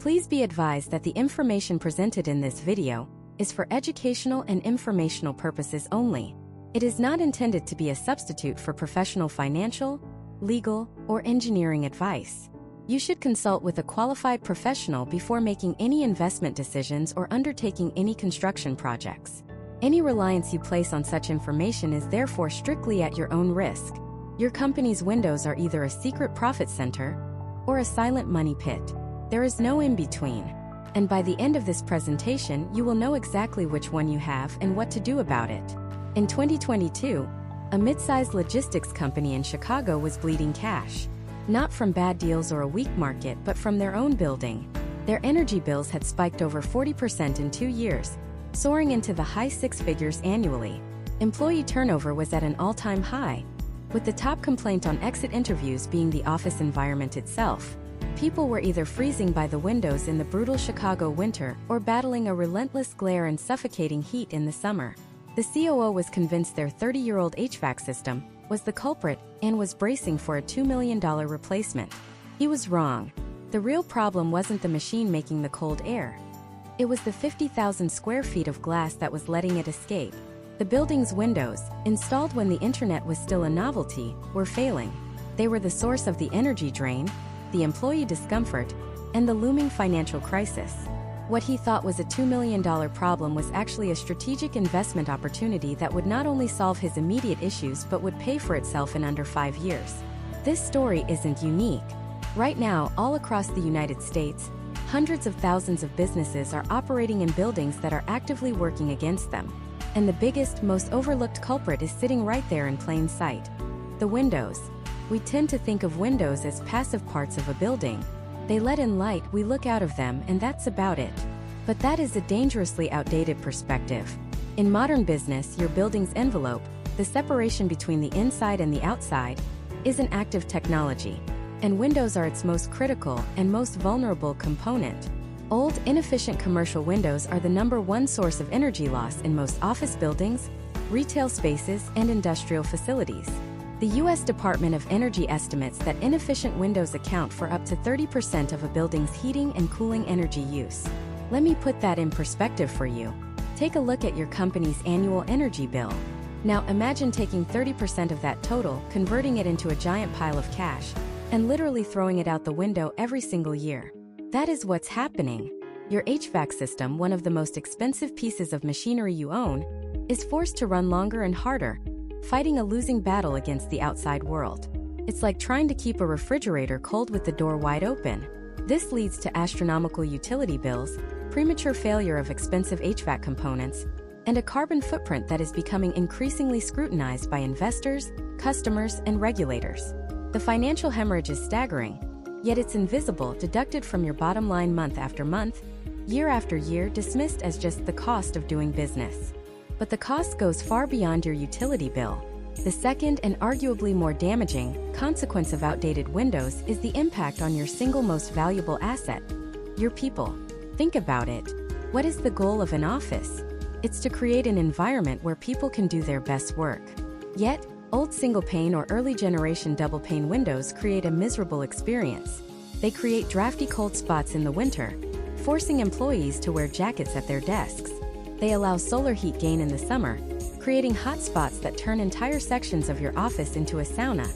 Please be advised that the information presented in this video is for educational and informational purposes only. It is not intended to be a substitute for professional financial, legal, or engineering advice. You should consult with a qualified professional before making any investment decisions or undertaking any construction projects. Any reliance you place on such information is therefore strictly at your own risk. Your company's windows are either a secret profit center or a silent money pit. There is no in-between. And by the end of this presentation, you will know exactly which one you have and what to do about it. In 2022, a mid-sized logistics company in Chicago was bleeding cash. Not from bad deals or a weak market, but from their own building. Their energy bills had spiked over 40% in 2 years, soaring into the high six figures annually. Employee turnover was at an all-time high, with the top complaint on exit interviews being the office environment itself. People were either freezing by the windows in the brutal Chicago winter or battling a relentless glare and suffocating heat in the summer. The COO was convinced their 30-year-old HVAC system was the culprit and was bracing for a $2 million replacement. He was wrong. The real problem wasn't the machine making the cold air. It was the 50,000 square feet of glass that was letting it escape. The building's windows, installed when the internet was still a novelty, were failing. They were the source of the energy drain, the employee discomfort, and the looming financial crisis. What he thought was a $2 million problem was actually a strategic investment opportunity that would not only solve his immediate issues but would pay for itself in under 5 years. This story isn't unique. Right now, all across the United States, hundreds of thousands of businesses are operating in buildings that are actively working against them. And the biggest, most overlooked culprit is sitting right there in plain sight. The windows. We tend to think of windows as passive parts of a building. They let in light, we look out of them, and that's about it. But that is a dangerously outdated perspective. In modern business, your building's envelope, the separation between the inside and the outside, is an active technology. And windows are its most critical and most vulnerable component. Old, inefficient commercial windows are the #1 source of energy loss in most office buildings, retail spaces, and industrial facilities. The U.S. Department of Energy estimates that inefficient windows account for up to 30% of a building's heating and cooling energy use. Let me put that in perspective for you. Take a look at your company's annual energy bill. Now imagine taking 30% of that total, converting it into a giant pile of cash, and literally throwing it out the window every single year. That is what's happening. Your HVAC system, one of the most expensive pieces of machinery you own, is forced to run longer and harder, fighting a losing battle against the outside world. It's like trying to keep a refrigerator cold with the door wide open. This leads to astronomical utility bills, premature failure of expensive HVAC components, and a carbon footprint that is becoming increasingly scrutinized by investors, customers, and regulators. The financial hemorrhage is staggering, yet it's invisible, deducted from your bottom line month after month, year after year, dismissed as just the cost of doing business. But the cost goes far beyond your utility bill. The second and arguably more damaging consequence of outdated windows is the impact on your single most valuable asset, your people. Think about it. What is the goal of an office? It's to create an environment where people can do their best work. Yet, old single-pane or early-generation double-pane windows create a miserable experience. They create drafty cold spots in the winter, forcing employees to wear jackets at their desks. They allow solar heat gain in the summer, creating hot spots that turn entire sections of your office into a sauna,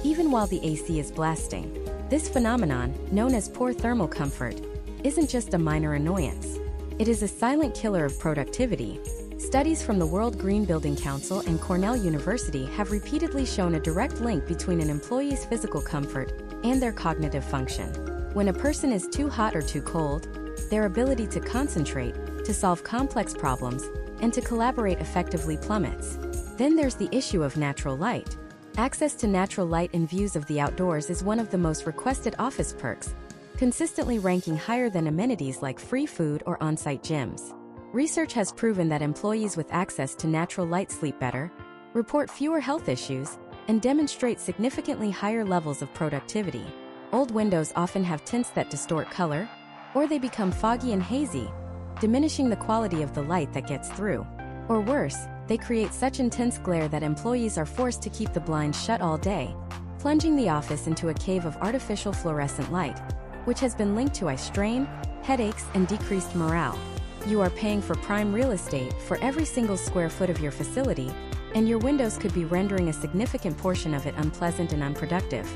even while the AC is blasting. This phenomenon, known as poor thermal comfort, isn't just a minor annoyance. It is a silent killer of productivity. Studies from the World Green Building Council and Cornell University have repeatedly shown a direct link between an employee's physical comfort and their cognitive function. When a person is too hot or too cold, their ability to concentrate, to solve complex problems, and to collaborate effectively plummets. Then there's the issue of natural light. Access to natural light and views of the outdoors is one of the most requested office perks, consistently ranking higher than amenities like free food or on-site gyms. Research has proven that employees with access to natural light sleep better, report fewer health issues, and demonstrate significantly higher levels of productivity. Old windows often have tints that distort color, or they become foggy and hazy, diminishing the quality of the light that gets through. Or worse, they create such intense glare that employees are forced to keep the blinds shut all day, plunging the office into a cave of artificial fluorescent light, which has been linked to eye strain, headaches, and decreased morale. You are paying for prime real estate for every single square foot of your facility, and your windows could be rendering a significant portion of it unpleasant and unproductive.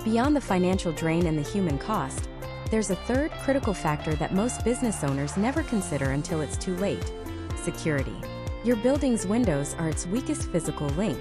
Beyond the financial drain and the human cost, there's a third critical factor that most business owners never consider until it's too late: security. Your building's windows are its weakest physical link.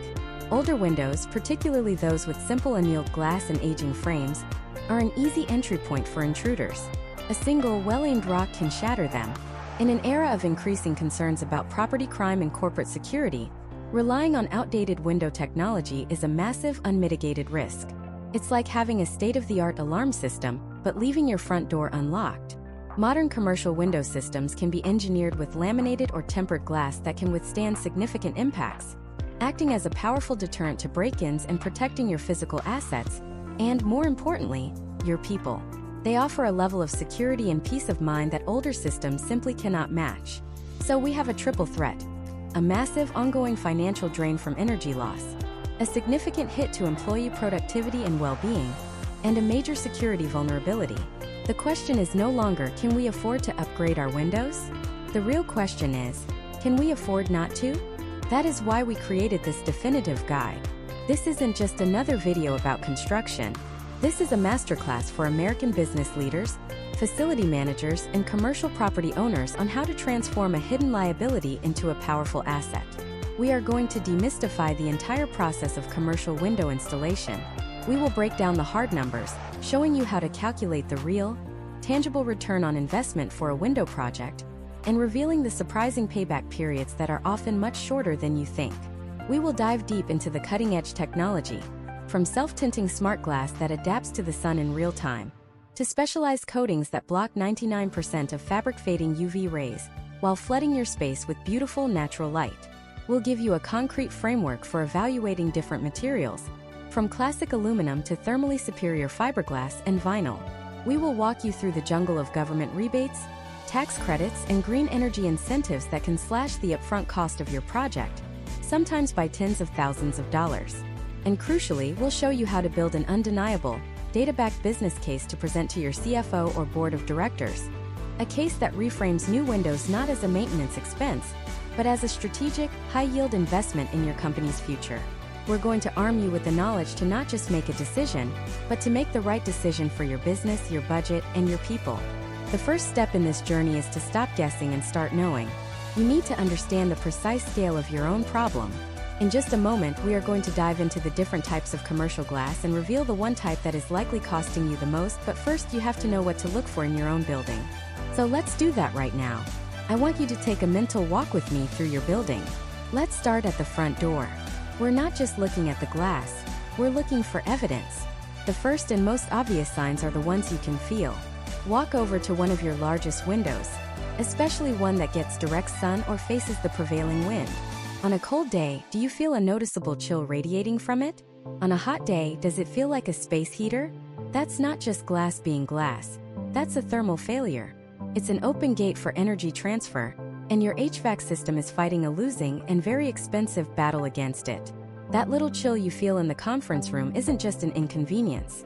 Older windows, particularly those with simple annealed glass and aging frames, are an easy entry point for intruders. A single, well-aimed rock can shatter them. In an era of increasing concerns about property crime and corporate security, relying on outdated window technology is a massive, unmitigated risk. It's like having a state-of-the-art alarm system, but leaving your front door unlocked. Modern commercial window systems can be engineered with laminated or tempered glass that can withstand significant impacts, acting as a powerful deterrent to break-ins and protecting your physical assets, and, more importantly, your people. They offer a level of security and peace of mind that older systems simply cannot match. So we have a triple threat: a massive ongoing financial drain from energy loss, a significant hit to employee productivity and well-being, and a major security vulnerability. The question is no longer, can we afford to upgrade our windows? The real question is, can we afford not to? That is why we created this definitive guide. This isn't just another video about construction. This is a masterclass for American business leaders, facility managers, and commercial property owners on how to transform a hidden liability into a powerful asset. We are going to demystify the entire process of commercial window installation. We will break down the hard numbers, showing you how to calculate the real, tangible return on investment for a window project, and revealing the surprising payback periods that are often much shorter than you think. We will dive deep into the cutting-edge technology, from self-tinting smart glass that adapts to the sun in real time, to specialized coatings that block 99% of fabric-fading UV rays, while flooding your space with beautiful natural light. We'll give you a concrete framework for evaluating different materials, from classic aluminum to thermally superior fiberglass and vinyl. We will walk you through the jungle of government rebates, tax credits, and green energy incentives that can slash the upfront cost of your project, sometimes by tens of thousands of dollars. And crucially, we'll show you how to build an undeniable, data-backed business case to present to your CFO or board of directors. A case that reframes new windows not as a maintenance expense, but as a strategic, high-yield investment in your company's future. We're going to arm you with the knowledge to not just make a decision, but to make the right decision for your business, your budget, and your people. The first step in this journey is to stop guessing and start knowing. You need to understand the precise scale of your own problem. In just a moment, we are going to dive into the different types of commercial glass and reveal the one type that is likely costing you the most, but first you have to know what to look for in your own building. So let's do that right now. I want you to take a mental walk with me through your building. Let's start at the front door. We're not just looking at the glass, we're looking for evidence. The first and most obvious signs are the ones you can feel. Walk over to one of your largest windows, especially one that gets direct sun or faces the prevailing wind. On a cold day, do you feel a noticeable chill radiating from it? On a hot day, does it feel like a space heater? That's not just glass being glass. That's a thermal failure. It's an open gate for energy transfer, and your HVAC system is fighting a losing and very expensive battle against it. That little chill you feel in the conference room isn't just an inconvenience.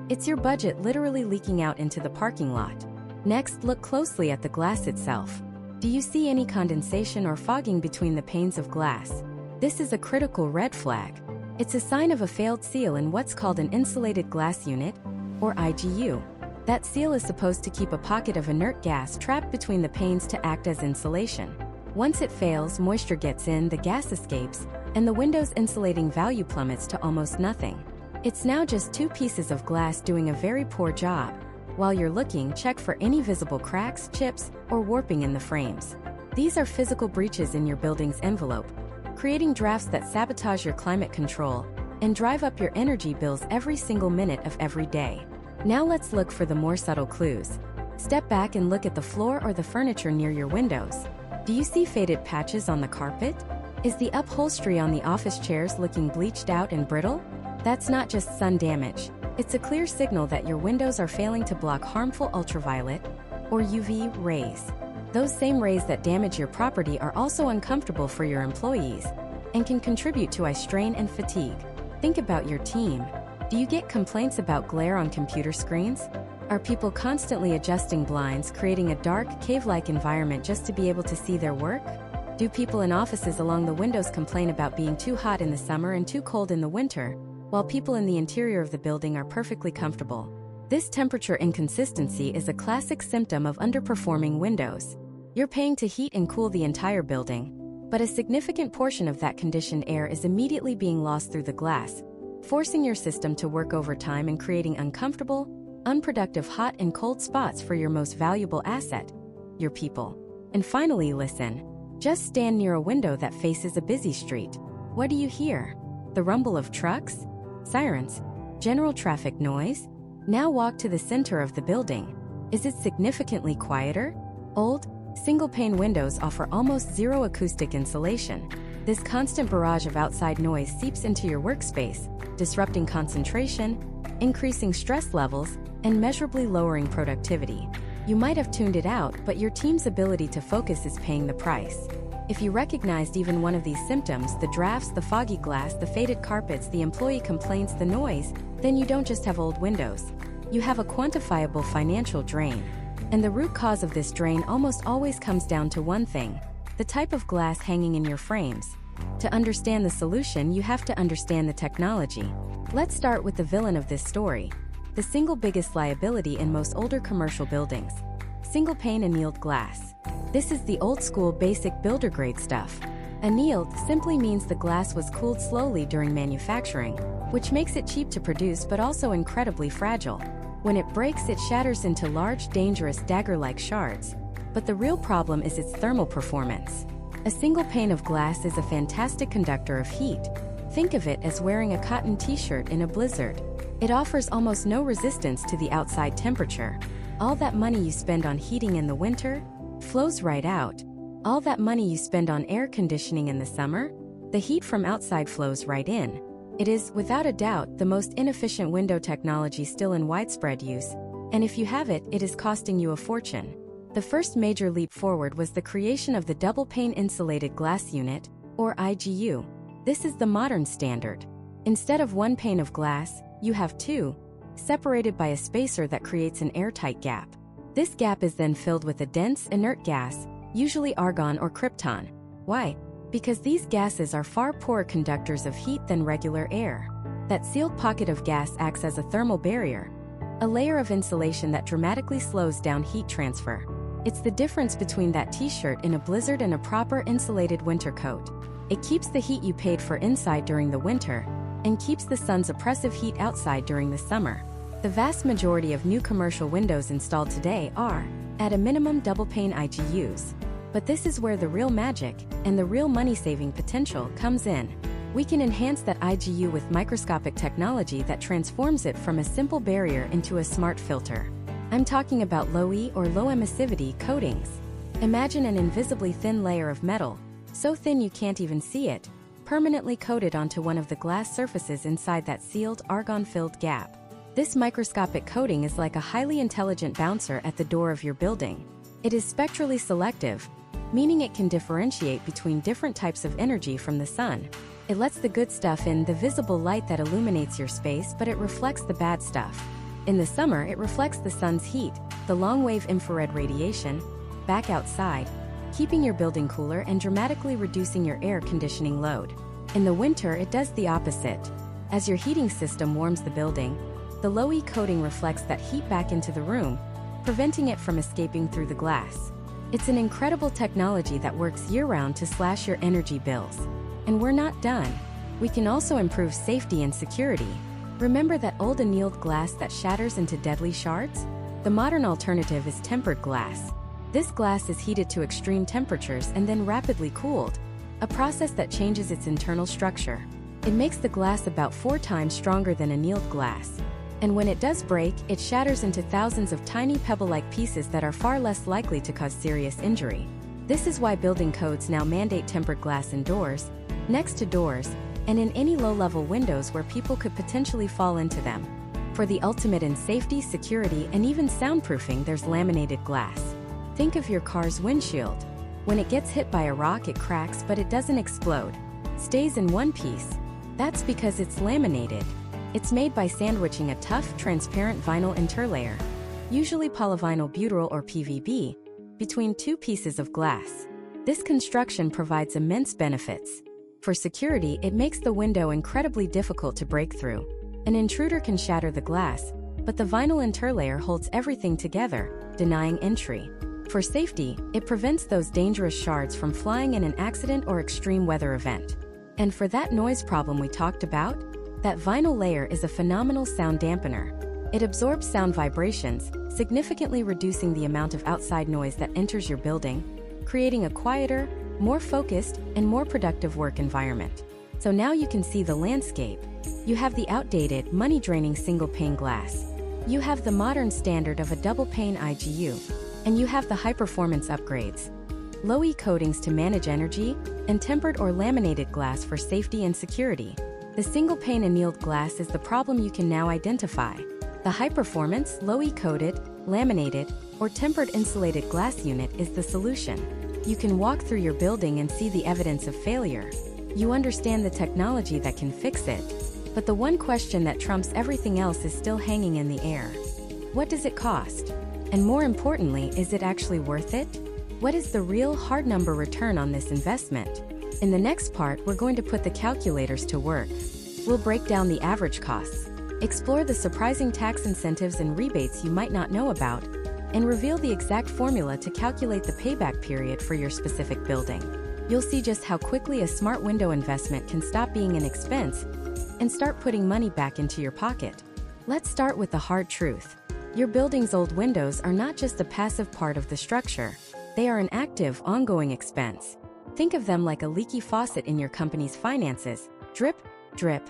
It's your budget literally leaking out into the parking lot. Next, look closely at the glass itself. Do you see any condensation or fogging between the panes of glass? This is a critical red flag. It's a sign of a failed seal in what's called an insulated glass unit, or IGU. That seal is supposed to keep a pocket of inert gas trapped between the panes to act as insulation. Once it fails, moisture gets in, the gas escapes, and the window's insulating value plummets to almost nothing. It's now just two pieces of glass doing a very poor job. While you're looking, check for any visible cracks, chips, or warping in the frames. These are physical breaches in your building's envelope, creating drafts that sabotage your climate control and drive up your energy bills every single minute of every day. Now let's look for the more subtle clues. Step back and look at the floor or the furniture near your windows. Do you see faded patches on the carpet? Is the upholstery on the office chairs looking bleached out and brittle? That's not just sun damage. It's a clear signal that your windows are failing to block harmful ultraviolet, or UV, rays. Those same rays that damage your property are also uncomfortable for your employees and can contribute to eye strain and fatigue. Think about your team. Do you get complaints about glare on computer screens? Are people constantly adjusting blinds, creating a dark, cave-like environment just to be able to see their work? Do people in offices along the windows complain about being too hot in the summer and too cold in the winter, while people in the interior of the building are perfectly comfortable? This temperature inconsistency is a classic symptom of underperforming windows. You're paying to heat and cool the entire building, but a significant portion of that conditioned air is immediately being lost through the glass, forcing your system to work overtime and creating uncomfortable, unproductive hot and cold spots for your most valuable asset, your people. And finally, listen. Just stand near a window that faces a busy street. What do you hear? The rumble of trucks? Sirens? General traffic noise? Now walk to the center of the building. Is it significantly quieter? Old, single-pane windows offer almost zero acoustic insulation. This constant barrage of outside noise seeps into your workspace, disrupting concentration, increasing stress levels, and measurably lowering productivity. You might have tuned it out, but your team's ability to focus is paying the price. If you recognized even one of these symptoms, the drafts, the foggy glass, the faded carpets, the employee complaints, the noise, then you don't just have old windows. You have a quantifiable financial drain. And the root cause of this drain almost always comes down to one thing: the type of glass hanging in your frames. To understand the solution, you have to understand the technology. Let's start with the villain of this story. The single biggest liability in most older commercial buildings: single-pane annealed glass. This is the old-school basic builder-grade stuff. Annealed simply means the glass was cooled slowly during manufacturing, which makes it cheap to produce but also incredibly fragile. When it breaks, it shatters into large, dangerous dagger-like shards. But the real problem is its thermal performance. A single pane of glass is a fantastic conductor of heat. Think of it as wearing a cotton t-shirt in a blizzard. It offers almost no resistance to the outside temperature. All that money you spend on heating in the winter flows right out. All that money you spend on air conditioning in the summer, the heat from outside flows right in. It is, without a doubt, the most inefficient window technology still in widespread use, and if you have it, it is costing you a fortune. The first major leap forward was the creation of the double-pane insulated glass unit, or IGU. This is the modern standard. Instead of one pane of glass, you have two, separated by a spacer that creates an airtight gap. This gap is then filled with a dense, inert gas, usually argon or krypton. Why? Because these gases are far poorer conductors of heat than regular air. That sealed pocket of gas acts as a thermal barrier, a layer of insulation that dramatically slows down heat transfer. It's the difference between that t-shirt in a blizzard and a proper insulated winter coat. It keeps the heat you paid for inside during the winter, and keeps the sun's oppressive heat outside during the summer. The vast majority of new commercial windows installed today are, at a minimum, double-pane IGUs. But this is where the real magic, and the real money-saving potential, comes in. We can enhance that IGU with microscopic technology that transforms it from a simple barrier into a smart filter. I'm talking about low-E or low-emissivity coatings. Imagine an invisibly thin layer of metal, so thin you can't even see it, permanently coated onto one of the glass surfaces inside that sealed, argon-filled gap. This microscopic coating is like a highly intelligent bouncer at the door of your building. It is spectrally selective, meaning it can differentiate between different types of energy from the sun. It lets the good stuff in, the visible light that illuminates your space, but it reflects the bad stuff. In the summer, it reflects the sun's heat, the long-wave infrared radiation, back outside, keeping your building cooler and dramatically reducing your air conditioning load. In the winter, it does the opposite. As your heating system warms the building, the low-E coating reflects that heat back into the room, preventing it from escaping through the glass. It's an incredible technology that works year-round to slash your energy bills. And we're not done. We can also improve safety and security. Remember that old annealed glass that shatters into deadly shards? The modern alternative is tempered glass. This glass is heated to extreme temperatures and then rapidly cooled, a process that changes its internal structure. It makes the glass about 4 times stronger than annealed glass. And when it does break, it shatters into thousands of tiny pebble-like pieces that are far less likely to cause serious injury. This is why building codes now mandate tempered glass indoors, next to doors, and in any low-level windows where people could potentially fall into them. For the ultimate in safety, security, and even soundproofing, there's laminated glass. Think of your car's windshield. When it gets hit by a rock, it cracks, but it doesn't explode. Stays in one piece. That's because it's laminated. It's made by sandwiching a tough, transparent vinyl interlayer. usually polyvinyl butyl or PVB, between two pieces of glass. This construction provides immense benefits. For security, it makes the window incredibly difficult to break through. An intruder can shatter the glass, but the vinyl interlayer holds everything together, denying entry. For safety, it prevents those dangerous shards from flying in an accident or extreme weather event. And for that noise problem we talked about, that vinyl layer is a phenomenal sound dampener. It absorbs sound vibrations, significantly reducing the amount of outside noise that enters your building, creating a quieter, more focused, and more productive work environment. So now you can see the landscape. You have the outdated, money-draining single-pane glass. You have the modern standard of a double-pane IGU. And you have the high-performance upgrades. Low-E coatings to manage energy, and tempered or laminated glass for safety and security. The single-pane annealed glass is the problem you can now identify. The high-performance, low-E coated, laminated, or tempered insulated glass unit is the solution. You can walk through your building and see the evidence of failure. You understand the technology that can fix it. But the one question that trumps everything else is still hanging in the air. What does it cost? And more importantly, is it actually worth it? What is the real hard number return on this investment? In the next part, we're going to put the calculators to work. We'll break down the average costs, explore the surprising tax incentives and rebates you might not know about, and reveal the exact formula to calculate the payback period for your specific building. You'll see just how quickly a smart window investment can stop being an expense and start putting money back into your pocket. Let's start with the hard truth. Your building's old windows are not just a passive part of the structure. They are an active, ongoing expense. Think of them like a leaky faucet in your company's finances. Drip, drip,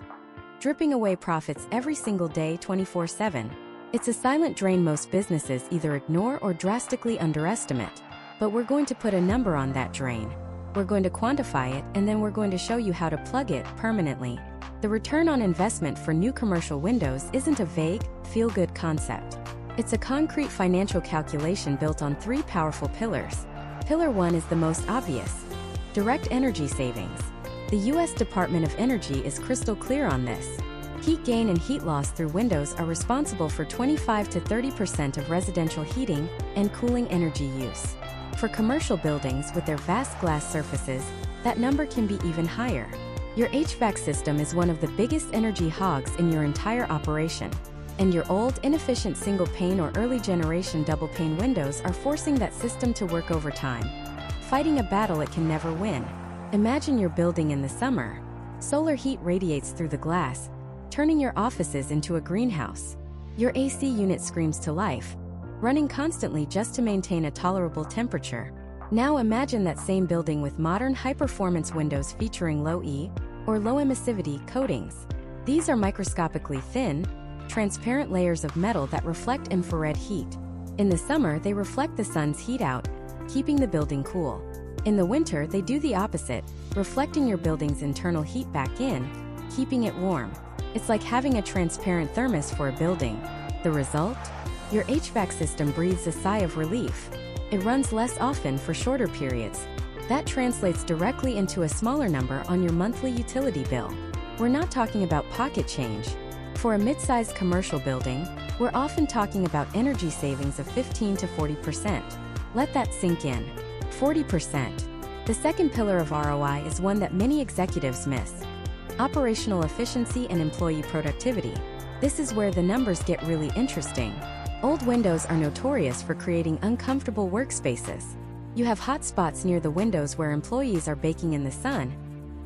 dripping away profits every single day 24/7. It's a silent drain most businesses either ignore or drastically underestimate. But we're going to put a number on that drain. We're going to quantify it, and then we're going to show you how to plug it permanently. The return on investment for new commercial windows isn't a vague, feel-good concept. It's a concrete financial calculation built on three powerful pillars. Pillar 1 is the most obvious: direct energy savings. The U.S. Department of Energy is crystal clear on this. Heat gain and heat loss through windows are responsible for 25 to 30% of residential heating and cooling energy use. For commercial buildings with their vast glass surfaces, that number can be even higher. Your HVAC system is one of the biggest energy hogs in your entire operation. And your old, inefficient single-pane or early-generation double-pane windows are forcing that system to work overtime, fighting a battle it can never win. Imagine your building in the summer. Solar heat radiates through the glass, turning your offices into a greenhouse. Your AC unit screams to life, running constantly just to maintain a tolerable temperature. Now imagine that same building with modern high-performance windows featuring low-E or low-emissivity coatings. These are microscopically thin, transparent layers of metal that reflect infrared heat. In the summer, they reflect the sun's heat out, keeping the building cool. In the winter, they do the opposite, reflecting your building's internal heat back in, keeping it warm. It's like having a transparent thermos for a building. The result? Your HVAC system breathes a sigh of relief. It runs less often for shorter periods. That translates directly into a smaller number on your monthly utility bill. We're not talking about pocket change. For a mid-sized commercial building, we're often talking about energy savings of 15 to 40%. Let that sink in. 40%. The second pillar of ROI is one that many executives miss: operational efficiency and employee productivity. This is where the numbers get really interesting. Old windows are notorious for creating uncomfortable workspaces. You have hot spots near the windows where employees are baking in the sun,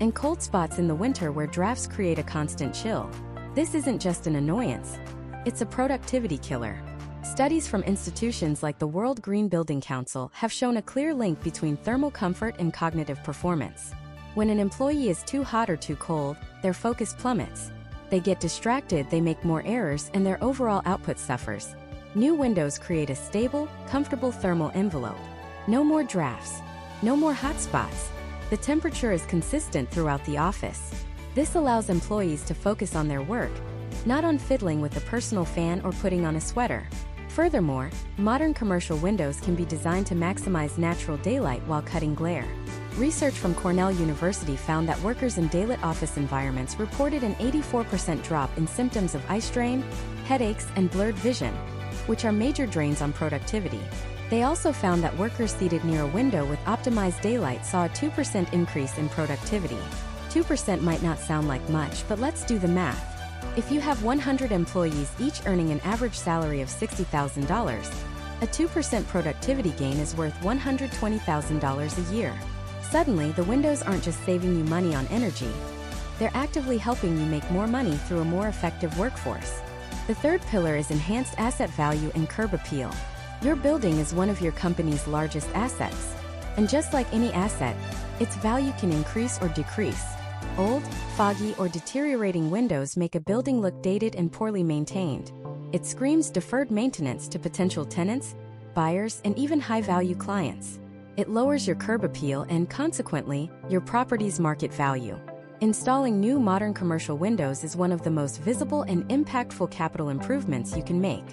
and cold spots in the winter where drafts create a constant chill. This isn't just an annoyance. It's a productivity killer. Studies from institutions like the World Green Building Council have shown a clear link between thermal comfort and cognitive performance. When an employee is too hot or too cold, their focus plummets. They get distracted, they make more errors, and their overall output suffers. New windows create a stable, comfortable thermal envelope. No more drafts. No more hot spots. The temperature is consistent throughout the office. This allows employees to focus on their work, not on fiddling with a personal fan or putting on a sweater. Furthermore, modern commercial windows can be designed to maximize natural daylight while cutting glare. Research from Cornell University found that workers in daylit office environments reported an 84% drop in symptoms of eye strain, headaches, and blurred vision. which are major drains on productivity. They also found that workers seated near a window with optimized daylight saw a 2% increase in productivity. 2% might not sound like much, but let's do the math. If you have 100 employees each earning an average salary of $60,000, a 2% productivity gain is worth $120,000 a year. Suddenly, the windows aren't just saving you money on energy, they're actively helping you make more money through a more effective workforce. The third pillar is enhanced asset value and curb appeal. Your building is one of your company's largest assets. And just like any asset, its value can increase or decrease. Old, foggy, or deteriorating windows make a building look dated and poorly maintained. It screams deferred maintenance to potential tenants, buyers, and even high-value clients. It lowers your curb appeal and, consequently, your property's market value. Installing new modern commercial windows is one of the most visible and impactful capital improvements you can make.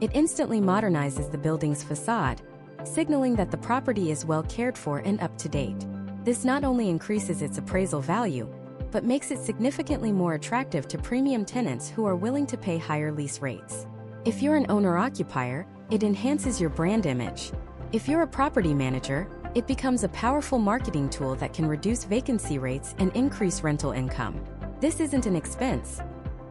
It instantly modernizes the building's facade, signaling that the property is well cared for and up to date. This not only increases its appraisal value, but makes it significantly more attractive to premium tenants who are willing to pay higher lease rates. If you're an owner-occupier, it enhances your brand image. If you're a property manager, it becomes a powerful marketing tool that can reduce vacancy rates and increase rental income. This isn't an expense.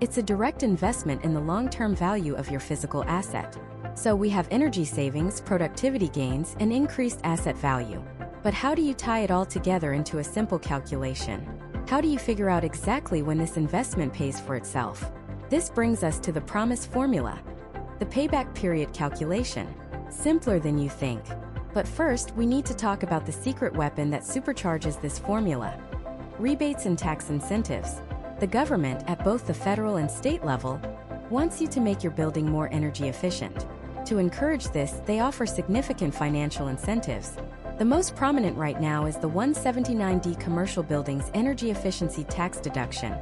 It's a direct investment in the long-term value of your physical asset. So we have energy savings, productivity gains, and increased asset value. But how do you tie it all together into a simple calculation? How do you figure out exactly when this investment pays for itself? This brings us to the promised formula, the payback period calculation. Simpler than you think. But first, we need to talk about the secret weapon that supercharges this formula: rebates and tax incentives. The government, at both the federal and state level, wants you to make your building more energy efficient. To encourage this, they offer significant financial incentives. The most prominent right now is the 179D Commercial Buildings Energy Efficiency Tax Deduction,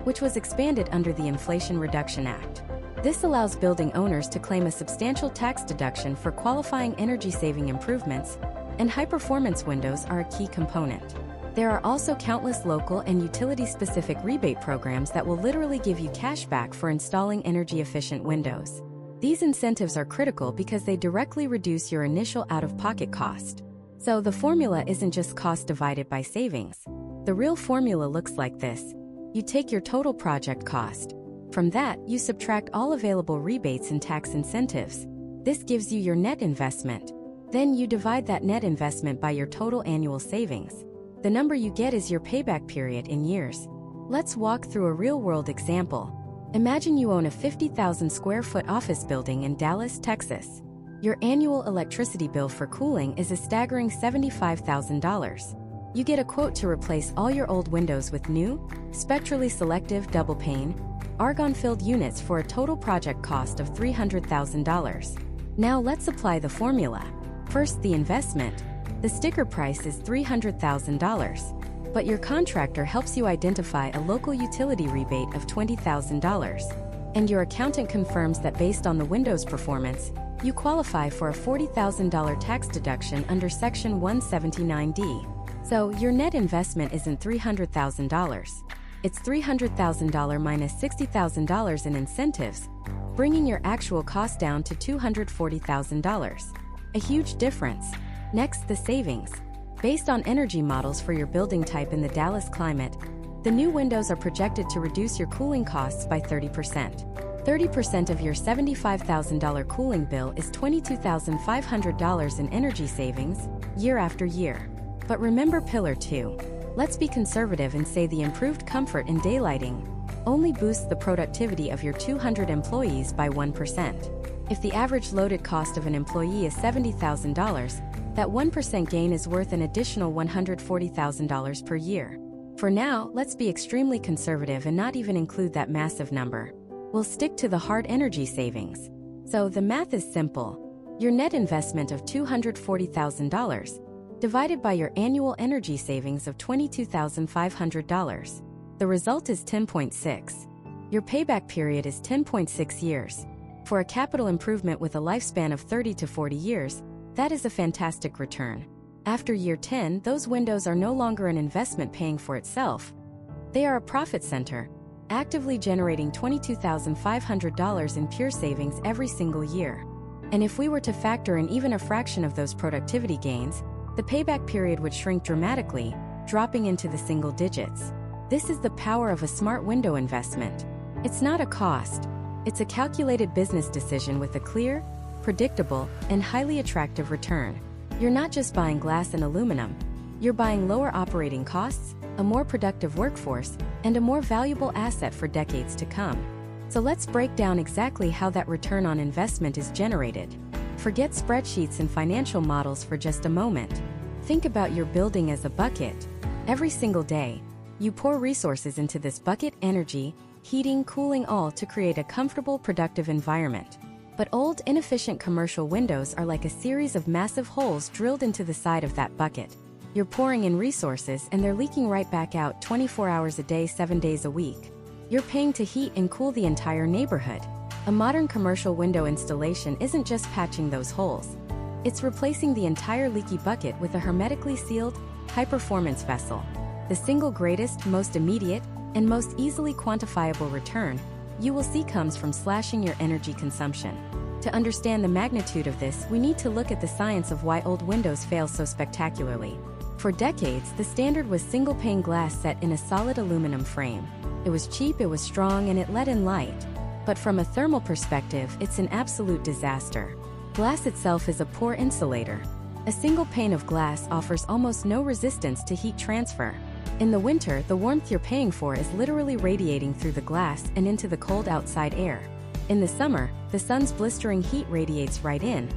which was expanded under the Inflation Reduction Act. This allows building owners to claim a substantial tax deduction for qualifying energy-saving improvements, and high-performance windows are a key component. There are also countless local and utility-specific rebate programs that will literally give you cash back for installing energy-efficient windows. These incentives are critical because they directly reduce your initial out-of-pocket cost. So the formula isn't just cost divided by savings. The real formula looks like this. You take your total project cost. From that, you subtract all available rebates and tax incentives. This gives you your net investment. Then you divide that net investment by your total annual savings. The number you get is your payback period in years. Let's walk through a real-world example. Imagine you own a 50,000 square foot office building in Dallas, Texas. Your annual electricity bill for cooling is a staggering $75,000. You get a quote to replace all your old windows with new, spectrally selective double-pane, argon-filled units for a total project cost of $300,000. Now let's apply the formula. First, the investment. The sticker price is $300,000, but your contractor helps you identify a local utility rebate of $20,000. And your accountant confirms that based on the window's performance, you qualify for a $40,000 tax deduction under Section 179D. So your net investment isn't $300,000. It's $300,000 minus $60,000 in incentives, bringing your actual cost down to $240,000. A huge difference. Next, the savings. Based on energy models for your building type in the Dallas climate, the new windows are projected to reduce your cooling costs by 30%. 30% of your $75,000 cooling bill is $22,500 in energy savings, year after year. But remember pillar 2. Let's be conservative and say the improved comfort in daylighting only boosts the productivity of your 200 employees by 1%. If the average loaded cost of an employee is $70,000, that 1% gain is worth an additional $140,000 per year. For now, let's be extremely conservative and not even include that massive number. We'll stick to the hard energy savings. So the math is simple. Your net investment of $240,000 divided by your annual energy savings of $22,500. The result is 10.6. Your payback period is 10.6 years. For a capital improvement with a lifespan of 30 to 40 years, that is a fantastic return. After year 10, those windows are no longer an investment paying for itself. They are a profit center, actively generating $22,500 in pure savings every single year. And if we were to factor in even a fraction of those productivity gains, the payback period would shrink dramatically, dropping into the single digits. This is the power of a smart window investment. It's not a cost. It's a calculated business decision with a clear, predictable, and highly attractive return. You're not just buying glass and aluminum. You're buying lower operating costs, a more productive workforce, and a more valuable asset for decades to come. So let's break down exactly how that return on investment is generated. Forget spreadsheets and financial models for just a moment. Think about your building as a bucket. Every single day, you pour resources into this bucket: energy, heating, cooling, all to create a comfortable, productive environment. But old, inefficient commercial windows are like a series of massive holes drilled into the side of that bucket. You're pouring in resources and they're leaking right back out 24 hours a day, 7 days a week. You're paying to heat and cool the entire neighborhood. A modern commercial window installation isn't just patching those holes. It's replacing the entire leaky bucket with a hermetically sealed, high-performance vessel. The single greatest, most immediate, and most easily quantifiable return you will see comes from slashing your energy consumption. To understand the magnitude of this, we need to look at the science of why old windows fail so spectacularly. For decades, the standard was single-pane glass set in a solid aluminum frame. It was cheap, it was strong, and it let in light. But from a thermal perspective, it's an absolute disaster. Glass itself is a poor insulator. A single pane of glass offers almost no resistance to heat transfer. In the winter, the warmth you're paying for is literally radiating through the glass and into the cold outside air. In the summer, the sun's blistering heat radiates right in,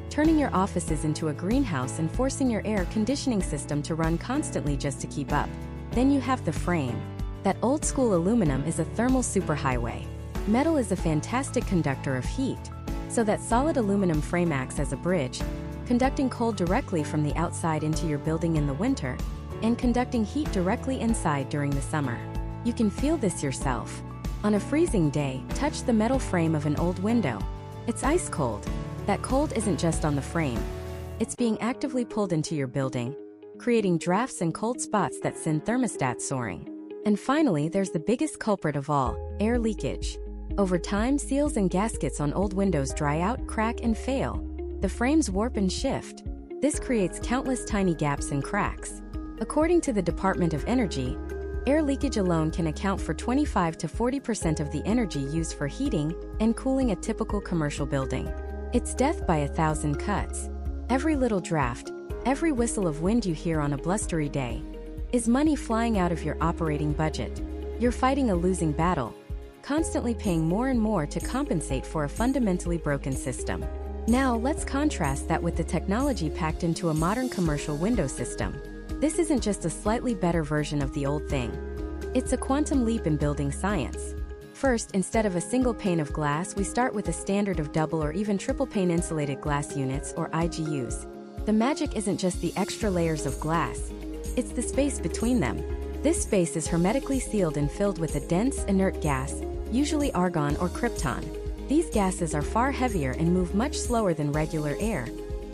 turning your offices into a greenhouse and forcing your air conditioning system to run constantly just to keep up. Then you have the frame. That old-school aluminum is a thermal superhighway. Metal is a fantastic conductor of heat, so that solid aluminum frame acts as a bridge, conducting cold directly from the outside into your building in the winter, and conducting heat directly inside during the summer. You can feel this yourself. On a freezing day, touch the metal frame of an old window. It's ice cold. That cold isn't just on the frame. It's being actively pulled into your building, creating drafts and cold spots that send thermostats soaring. And finally, there's the biggest culprit of all: air leakage. Over time, seals and gaskets on old windows dry out, crack, and fail. The frames warp and shift. This creates countless tiny gaps and cracks. According to the Department of Energy, air leakage alone can account for 25 to 40% of the energy used for heating and cooling a typical commercial building. It's death by 1,000 cuts. Every little draft, every whistle of wind you hear on a blustery day, is money flying out of your operating budget. You're fighting a losing battle, constantly paying more and more to compensate for a fundamentally broken system. Now, let's contrast that with the technology packed into a modern commercial window system. This isn't just a slightly better version of the old thing. It's a quantum leap in building science. First, instead of a single pane of glass, we start with a standard of double or even triple pane insulated glass units, or IGUs. The magic isn't just the extra layers of glass. It's the space between them. This space is hermetically sealed and filled with a dense, inert gas, usually argon or krypton. These gases are far heavier and move much slower than regular air,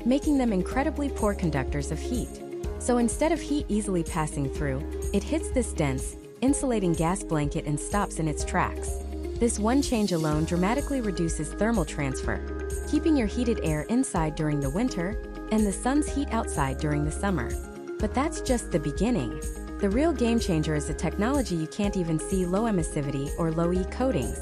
making them incredibly poor conductors of heat. So instead of heat easily passing through, it hits this dense, insulating gas blanket and stops in its tracks. This one change alone dramatically reduces thermal transfer, keeping your heated air inside during the winter and the sun's heat outside during the summer. But that's just the beginning. The real game changer is a technology you can't even see: low emissivity or low E coatings.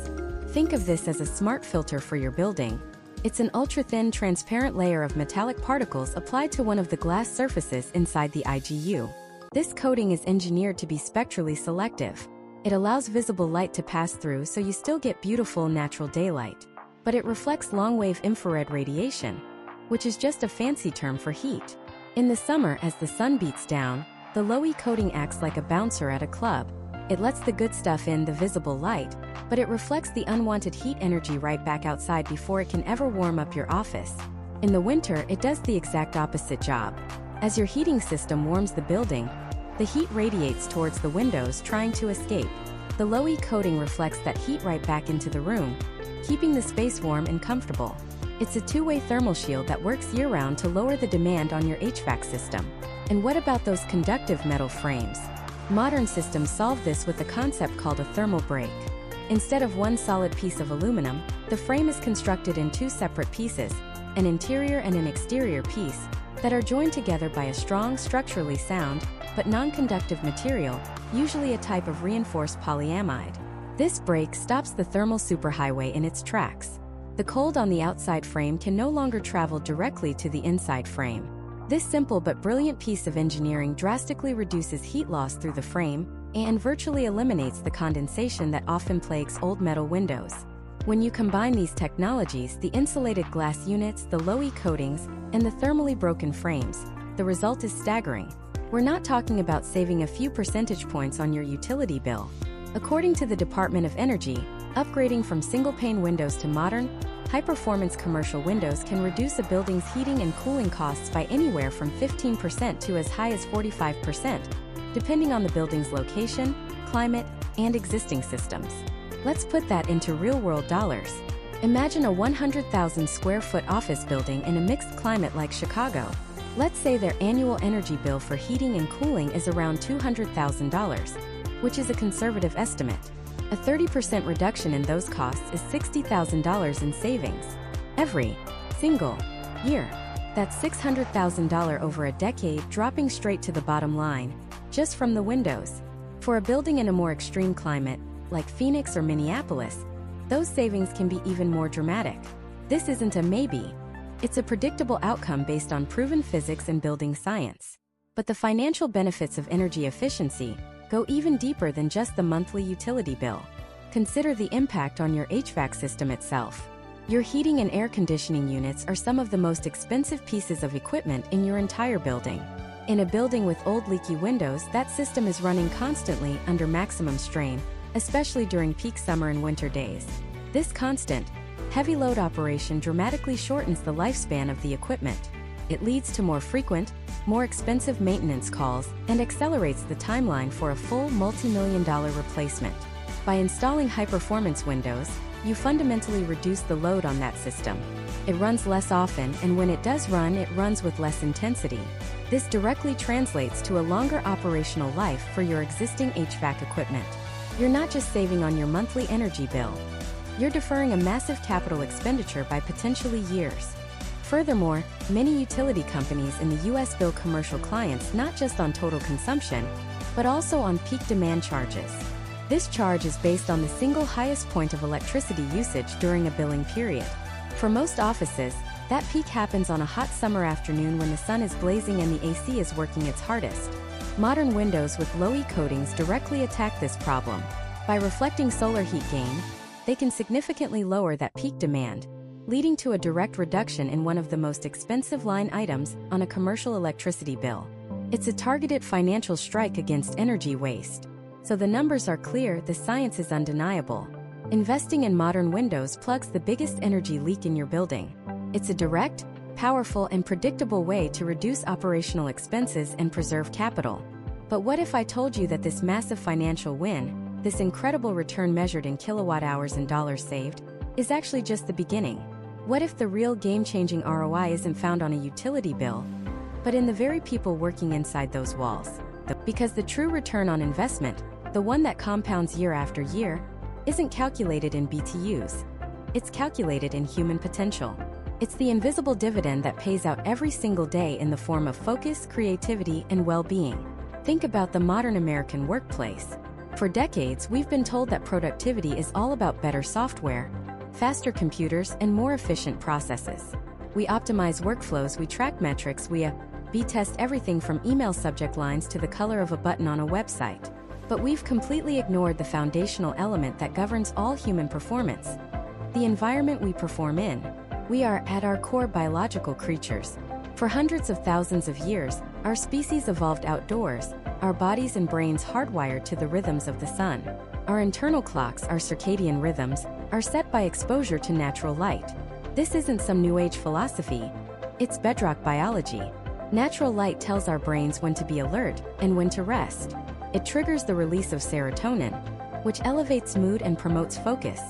Think of this as a smart filter for your building. It's an ultra-thin, transparent layer of metallic particles applied to one of the glass surfaces inside the IGU. This coating is engineered to be spectrally selective. It allows visible light to pass through so you still get beautiful natural daylight. But it reflects long-wave infrared radiation, which is just a fancy term for heat. In the summer, as the sun beats down, the low-E coating acts like a bouncer at a club. It lets the good stuff in, the visible light, but it reflects the unwanted heat energy right back outside before it can ever warm up your office. In the winter, it does the exact opposite job. As your heating system warms the building, the heat radiates towards the windows, trying to escape. The low-E coating reflects that heat right back into the room, keeping the space warm and comfortable. It's a two-way thermal shield that works year-round to lower the demand on your HVAC system. And what about those conductive metal frames? Modern systems solve this with a concept called a thermal break. Instead of one solid piece of aluminum, the frame is constructed in two separate pieces, an interior and an exterior piece, that are joined together by a strong, structurally sound, but non-conductive material, usually a type of reinforced polyamide. This break stops the thermal superhighway in its tracks. The cold on the outside frame can no longer travel directly to the inside frame. This simple but brilliant piece of engineering drastically reduces heat loss through the frame and virtually eliminates the condensation that often plagues old metal windows. When you combine these technologies, the insulated glass units, the low-E coatings, and the thermally broken frames, the result is staggering. We're not talking about saving a few percentage points on your utility bill. According to the Department of Energy, upgrading from single-pane windows to modern, high-performance commercial windows can reduce a building's heating and cooling costs by anywhere from 15% to as high as 45%, depending on the building's location, climate, and existing systems. Let's put that into real-world dollars. Imagine a 100,000 square foot office building in a mixed climate like Chicago. Let's say their annual energy bill for heating and cooling is around $200,000, which is a conservative estimate. A 30% reduction in those costs is $60,000 in savings every single year. That's $600,000 over a decade, dropping straight to the bottom line, just from the windows. For a building in a more extreme climate, like Phoenix or Minneapolis, those savings can be even more dramatic. This isn't a maybe. It's a predictable outcome based on proven physics and building science. But the financial benefits of energy efficiency go even deeper than just the monthly utility bill. Consider the impact on your HVAC system itself. Your heating and air conditioning units are some of the most expensive pieces of equipment in your entire building. In a building with old leaky windows, that system is running constantly under maximum strain, especially during peak summer and winter days. This constant, heavy load operation dramatically shortens the lifespan of the equipment. It leads to more frequent, more expensive maintenance calls and accelerates the timeline for a full multi-million-dollar replacement. By installing high-performance windows, you fundamentally reduce the load on that system. It runs less often, and when it does run, it runs with less intensity. This directly translates to a longer operational life for your existing HVAC equipment. You're not just saving on your monthly energy bill. You're deferring a massive capital expenditure by potentially years. Furthermore, many utility companies in the U.S. bill commercial clients not just on total consumption, but also on peak demand charges. This charge is based on the single highest point of electricity usage during a billing period. For most offices, that peak happens on a hot summer afternoon when the sun is blazing and the AC is working its hardest. Modern windows with low-E coatings directly attack this problem. By reflecting solar heat gain, they can significantly lower that peak demand, leading to a direct reduction in one of the most expensive line items on a commercial electricity bill. It's a targeted financial strike against energy waste. So the numbers are clear, the science is undeniable. Investing in modern windows plugs the biggest energy leak in your building. It's a direct, powerful, and predictable way to reduce operational expenses and preserve capital. But what if I told you that this massive financial win, this incredible return measured in kilowatt hours and dollars saved, is actually just the beginning? What if the real game-changing ROI isn't found on a utility bill, but in the very people working inside those walls? Because the true return on investment, the one that compounds year after year, isn't calculated in BTUs. It's calculated in human potential. It's the invisible dividend that pays out every single day in the form of focus, creativity, and well-being. Think about the modern American workplace. For decades, we've been told that productivity is all about better software, faster computers, and more efficient processes. We optimize workflows, we track metrics, we B-test everything from email subject lines to the color of a button on a website. But we've completely ignored the foundational element that governs all human performance: the environment we perform in. We are, at our core, biological creatures. For hundreds of thousands of years, our species evolved outdoors, our bodies and brains hardwired to the rhythms of the sun. Our internal clocks, our circadian rhythms, are set by exposure to natural light. This isn't some New Age philosophy. It's bedrock biology. Natural light tells our brains when to be alert and when to rest. It triggers the release of serotonin, which elevates mood and promotes focus.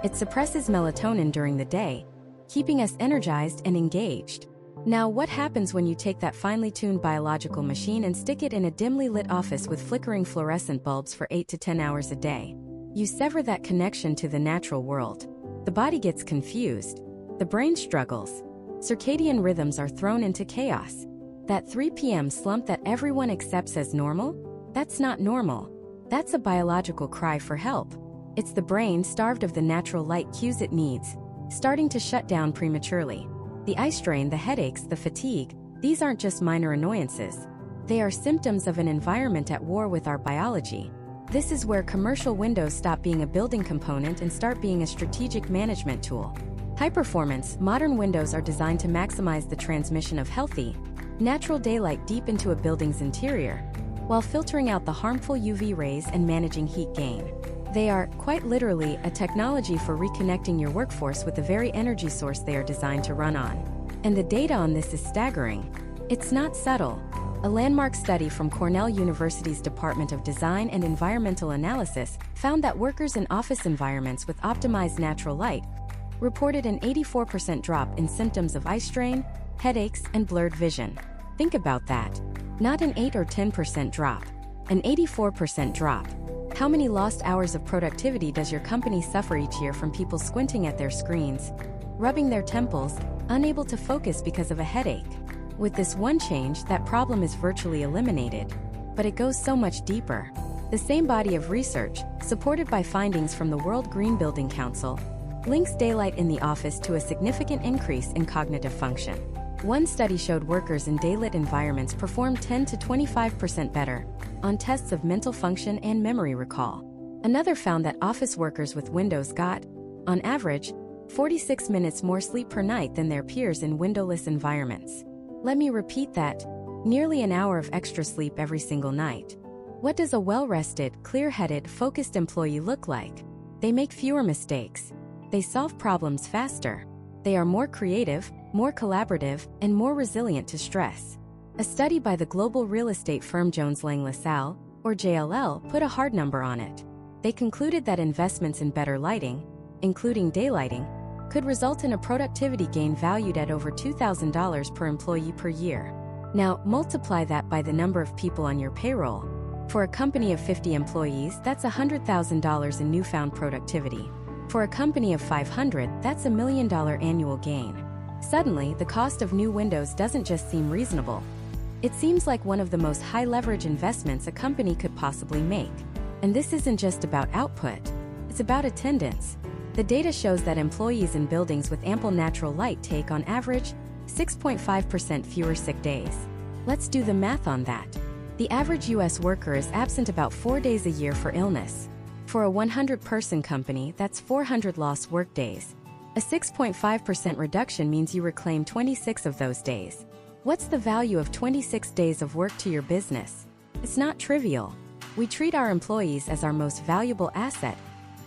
It suppresses melatonin during the day, keeping us energized and engaged. Now, what happens when you take that finely tuned biological machine and stick it in a dimly lit office with flickering fluorescent bulbs for 8 to 10 hours a day? You sever that connection to the natural world. The body gets confused. The brain struggles. Circadian rhythms are thrown into chaos. That 3 p.m. slump that everyone accepts as normal? That's not normal. That's a biological cry for help. It's the brain, starved of the natural light cues it needs, starting to shut down prematurely. The eye strain, the headaches, the fatigue, these aren't just minor annoyances. They are symptoms of an environment at war with our biology. This is where commercial windows stop being a building component and start being a strategic management tool. High-performance, modern windows are designed to maximize the transmission of healthy, natural daylight deep into a building's interior, while filtering out the harmful UV rays and managing heat gain. They are, quite literally, a technology for reconnecting your workforce with the very energy source they are designed to run on. And the data on this is staggering. It's not subtle. A landmark study from Cornell University's Department of Design and Environmental Analysis found that workers in office environments with optimized natural light reported an 84% drop in symptoms of eye strain, headaches, and blurred vision. Think about that. Not an 8 or 10% drop, an 84% drop. How many lost hours of productivity does your company suffer each year from people squinting at their screens, rubbing their temples, unable to focus because of a headache? With this one change, that problem is virtually eliminated. But it goes so much deeper. The same body of research, supported by findings from the World Green Building Council, links daylight in the office to a significant increase in cognitive function. One study showed workers in daylit environments performed 10 to 25% better on tests of mental function and memory recall. Another found that office workers with windows got, on average, 46 minutes more sleep per night than their peers in windowless environments. Let me repeat that, nearly an hour of extra sleep every single night. What does a well-rested, clear-headed, focused employee look like? They make fewer mistakes. They solve problems faster. They are more creative, more collaborative, and more resilient to stress. A study by the global real estate firm Jones Lang LaSalle, or JLL, put a hard number on it. They concluded that investments in better lighting, including daylighting, could result in a productivity gain valued at over $2,000 per employee per year. Now, multiply that by the number of people on your payroll. For a company of 50 employees, that's $100,000 in newfound productivity. For a company of 500, that's $1 million annual gain. Suddenly, the cost of new windows doesn't just seem reasonable. It seems like one of the most high-leverage investments a company could possibly make. And this isn't just about output. It's about attendance. The data shows that employees in buildings with ample natural light take, on average, 6.5% fewer sick days. Let's do the math on that. The average U.S. worker is absent about 4 days a year for illness. For a 100-person company, that's 400 lost work days. A 6.5% reduction means you reclaim 26 of those days. What's the value of 26 days of work to your business? It's not trivial. We treat our employees as our most valuable asset,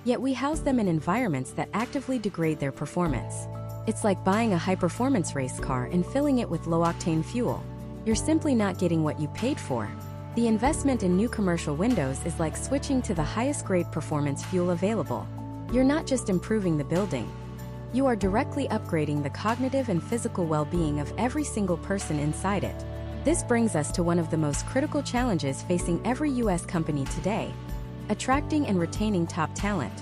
yet we house them in environments that actively degrade their performance. It's like buying a high-performance race car and filling it with low-octane fuel. You're simply not getting what you paid for. The investment in new commercial windows is like switching to the highest-grade performance fuel available. You're not just improving the building. You are directly upgrading the cognitive and physical well-being of every single person inside it. This brings us to one of the most critical challenges facing every U.S. company today: attracting and retaining top talent.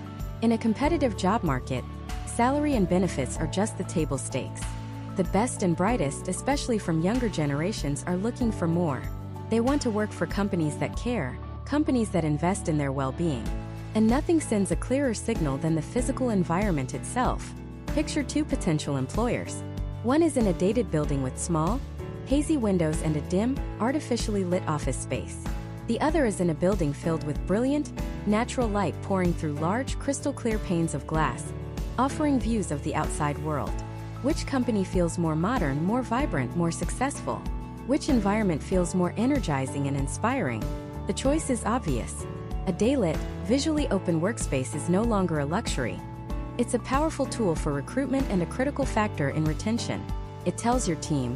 In a competitive job market, salary and benefits are just the table stakes. The best and brightest, especially from younger generations, are looking for more. They want to work for companies that care, companies that invest in their well-being. And nothing sends a clearer signal than the physical environment itself. Picture two potential employers. One is in a dated building with small, hazy windows and a dim, artificially lit office space. The other is in a building filled with brilliant, natural light pouring through large, crystal-clear panes of glass, offering views of the outside world. Which company feels more modern, more vibrant, more successful? Which environment feels more energizing and inspiring? The choice is obvious. A daylit, visually open workspace is no longer a luxury. It's a powerful tool for recruitment and a critical factor in retention. It tells your team,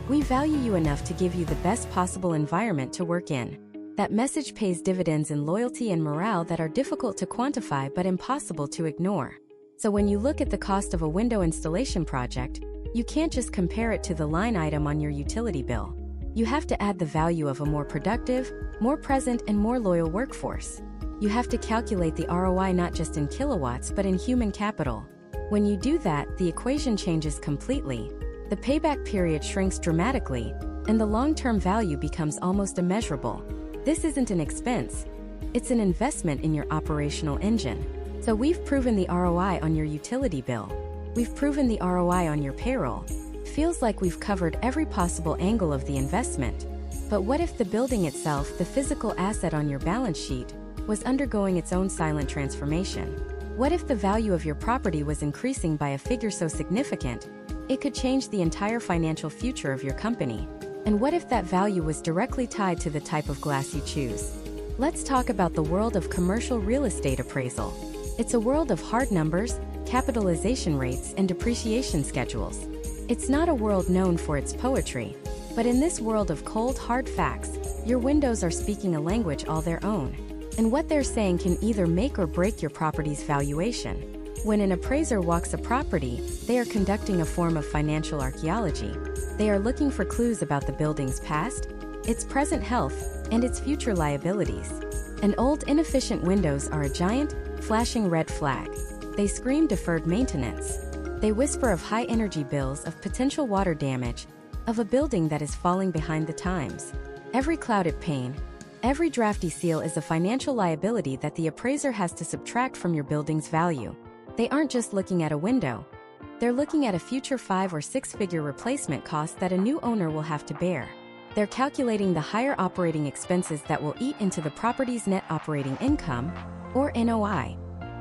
"We value you enough to give you the best possible environment to work in." That message pays dividends in loyalty and morale that are difficult to quantify but impossible to ignore. So when you look at the cost of a window installation project, you can't just compare it to the line item on your utility bill. You have to add the value of a more productive, more present, and more loyal workforce. You have to calculate the ROI not just in kilowatts but in human capital. When you do that, the equation changes completely. The The payback period shrinks dramatically, and the long-term value becomes almost immeasurable. This isn't an expense. It's an investment in your operational engine. So we've proven the ROI on your utility bill. We've proven the ROI on your payroll. Feels like we've covered every possible angle of the investment. But what if the building itself, the physical asset on your balance sheet, was undergoing its own silent transformation? What if the value of your property was increasing by a figure so significant, it could change the entire financial future of your company? And what if that value was directly tied to the type of glass you choose? Let's talk about the world of commercial real estate appraisal. It's a world of hard numbers, capitalization rates, and depreciation schedules. It's not a world known for its poetry, but in this world of cold, hard facts, your windows are speaking a language all their own. And what they're saying can either make or break your property's valuation. When an appraiser walks a property, they are conducting a form of financial archaeology. They are looking for clues about the building's past, its present health, and its future liabilities. And old, inefficient windows are a giant, flashing red flag. They scream deferred maintenance. They whisper of high energy bills, of potential water damage, of a building that is falling behind the times. Every clouded pane, every drafty seal is a financial liability that the appraiser has to subtract from your building's value. They aren't just looking at a window. They're looking at a future 5- or 6-figure replacement cost that a new owner will have to bear. They're calculating the higher operating expenses that will eat into the property's net operating income, or NOI,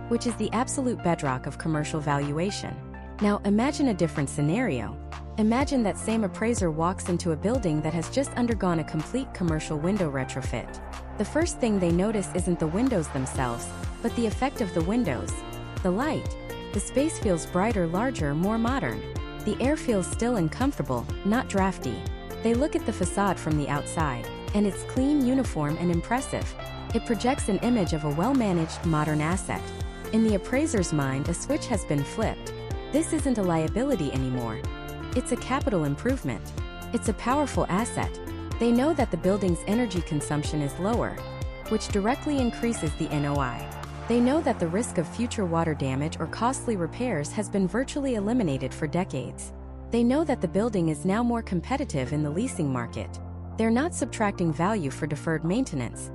which is the absolute bedrock of commercial valuation. Now imagine a different scenario. Imagine that same appraiser walks into a building that has just undergone a complete commercial window retrofit. The first thing they notice isn't the windows themselves, but the effect of the windows. The light. The space feels brighter, larger, more modern. The air feels still and comfortable, not drafty. They look at the facade from the outside, and it's clean, uniform, and impressive. It projects an image of a well-managed, modern asset. In the appraiser's mind, a switch has been flipped. This isn't a liability anymore. It's a capital improvement. It's a powerful asset. They know that the building's energy consumption is lower, which directly increases the NOI. They know that the risk of future water damage or costly repairs has been virtually eliminated for decades. They know that the building is now more competitive in the leasing market. They're not subtracting value for deferred maintenance.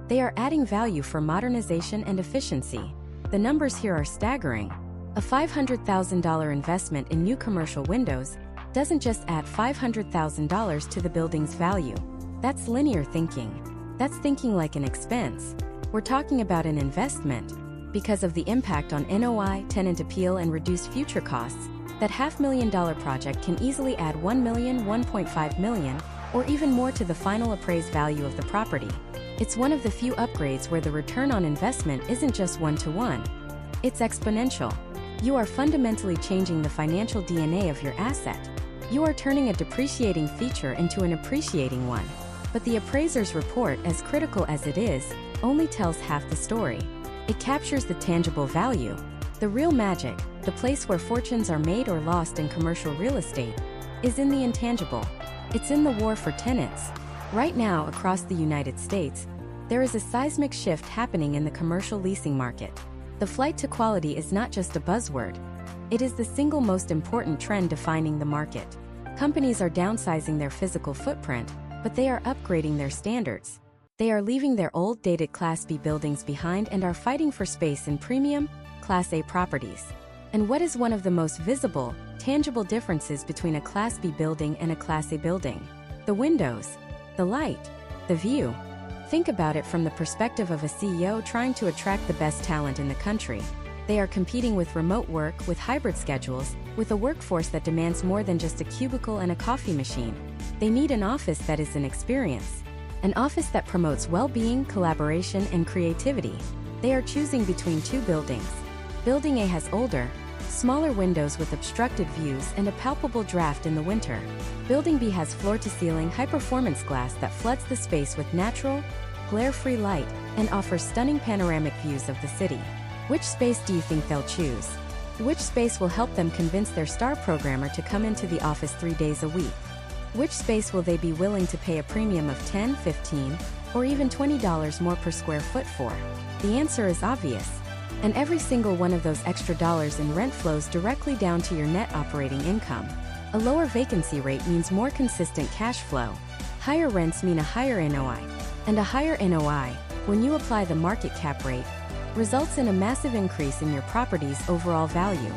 They are adding value for modernization and efficiency. The numbers here are staggering. A $500,000 investment in new commercial windows doesn't just add $500,000 to the building's value. That's linear thinking. That's thinking like an expense. We're talking about an investment. Because of the impact on NOI, tenant appeal, and reduced future costs, that $500,000 project can easily add $1 million, $1.5 million, or even more to the final appraised value of the property. It's one of the few upgrades where the return on investment isn't just one-to-one. It's exponential. You are fundamentally changing the financial DNA of your asset. You are turning a depreciating feature into an appreciating one. But the appraiser's report, as critical as it is, only tells half the story. It captures the tangible value. The real magic, the place where fortunes are made or lost in commercial real estate, is in the intangible. It's in the war for tenants. Right now, across the United States, there is a seismic shift happening in the commercial leasing market. The flight to quality is not just a buzzword. It is the single most important trend defining the market. Companies are downsizing their physical footprint, but they are upgrading their standards. They are leaving their old, dated Class B buildings behind and are fighting for space in premium, Class A properties. And what is one of the most visible, tangible differences between a Class B building and a Class A building? The windows, the light, the view. Think about it from the perspective of a CEO trying to attract the best talent in the country. They are competing with remote work, with hybrid schedules, with a workforce that demands more than just a cubicle and a coffee machine. They need an office that is an experience. An office that promotes well-being, collaboration, and creativity. They are choosing between two buildings. Building A has older, smaller windows with obstructed views and a palpable draft in the winter. Building B has floor-to-ceiling, high-performance glass that floods the space with natural, glare-free light and offers stunning panoramic views of the city. Which space do you think they'll choose? Which space will help them convince their star programmer to come into the office 3 days a week? Which space will they be willing to pay a premium of $10, $15, or even $20 more per square foot for? The answer is obvious. And every single one of those extra dollars in rent flows directly down to your net operating income. A lower vacancy rate means more consistent cash flow. Higher rents mean a higher NOI. And a higher NOI, when you apply the market cap rate, results in a massive increase in your property's overall value.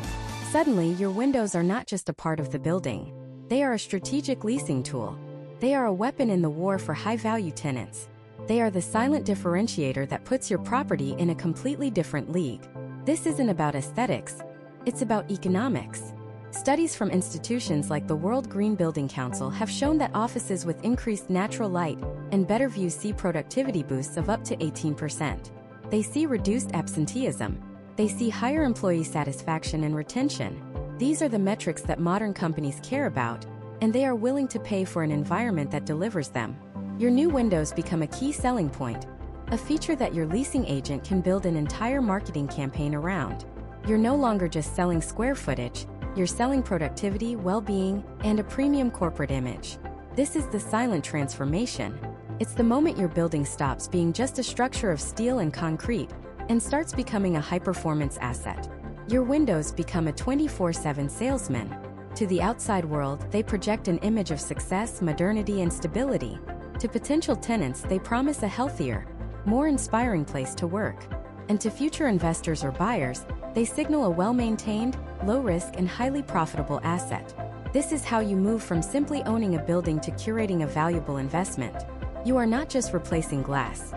Suddenly, your windows are not just a part of the building. They are a strategic leasing tool. They are a weapon in the war for high-value tenants. They are the silent differentiator that puts your property in a completely different league. This isn't about aesthetics. It's about economics. Studies from institutions like the World Green Building Council have shown that offices with increased natural light and better views see productivity boosts of up to 18%. They see reduced absenteeism. They see higher employee satisfaction and retention. These are the metrics that modern companies care about, and they are willing to pay for an environment that delivers them. Your new windows become a key selling point, a feature that your leasing agent can build an entire marketing campaign around. You're no longer just selling square footage, you're selling productivity, well-being, and a premium corporate image. This is the silent transformation. It's the moment your building stops being just a structure of steel and concrete and starts becoming a high-performance asset. Your windows become a 24/7 salesman. To the outside world, they project an image of success, modernity, and stability. To potential tenants, they promise a healthier, more inspiring place to work. And to future investors or buyers, they signal a well-maintained, low-risk, and highly profitable asset. This is how you move from simply owning a building to curating a valuable investment. You are not just replacing glass.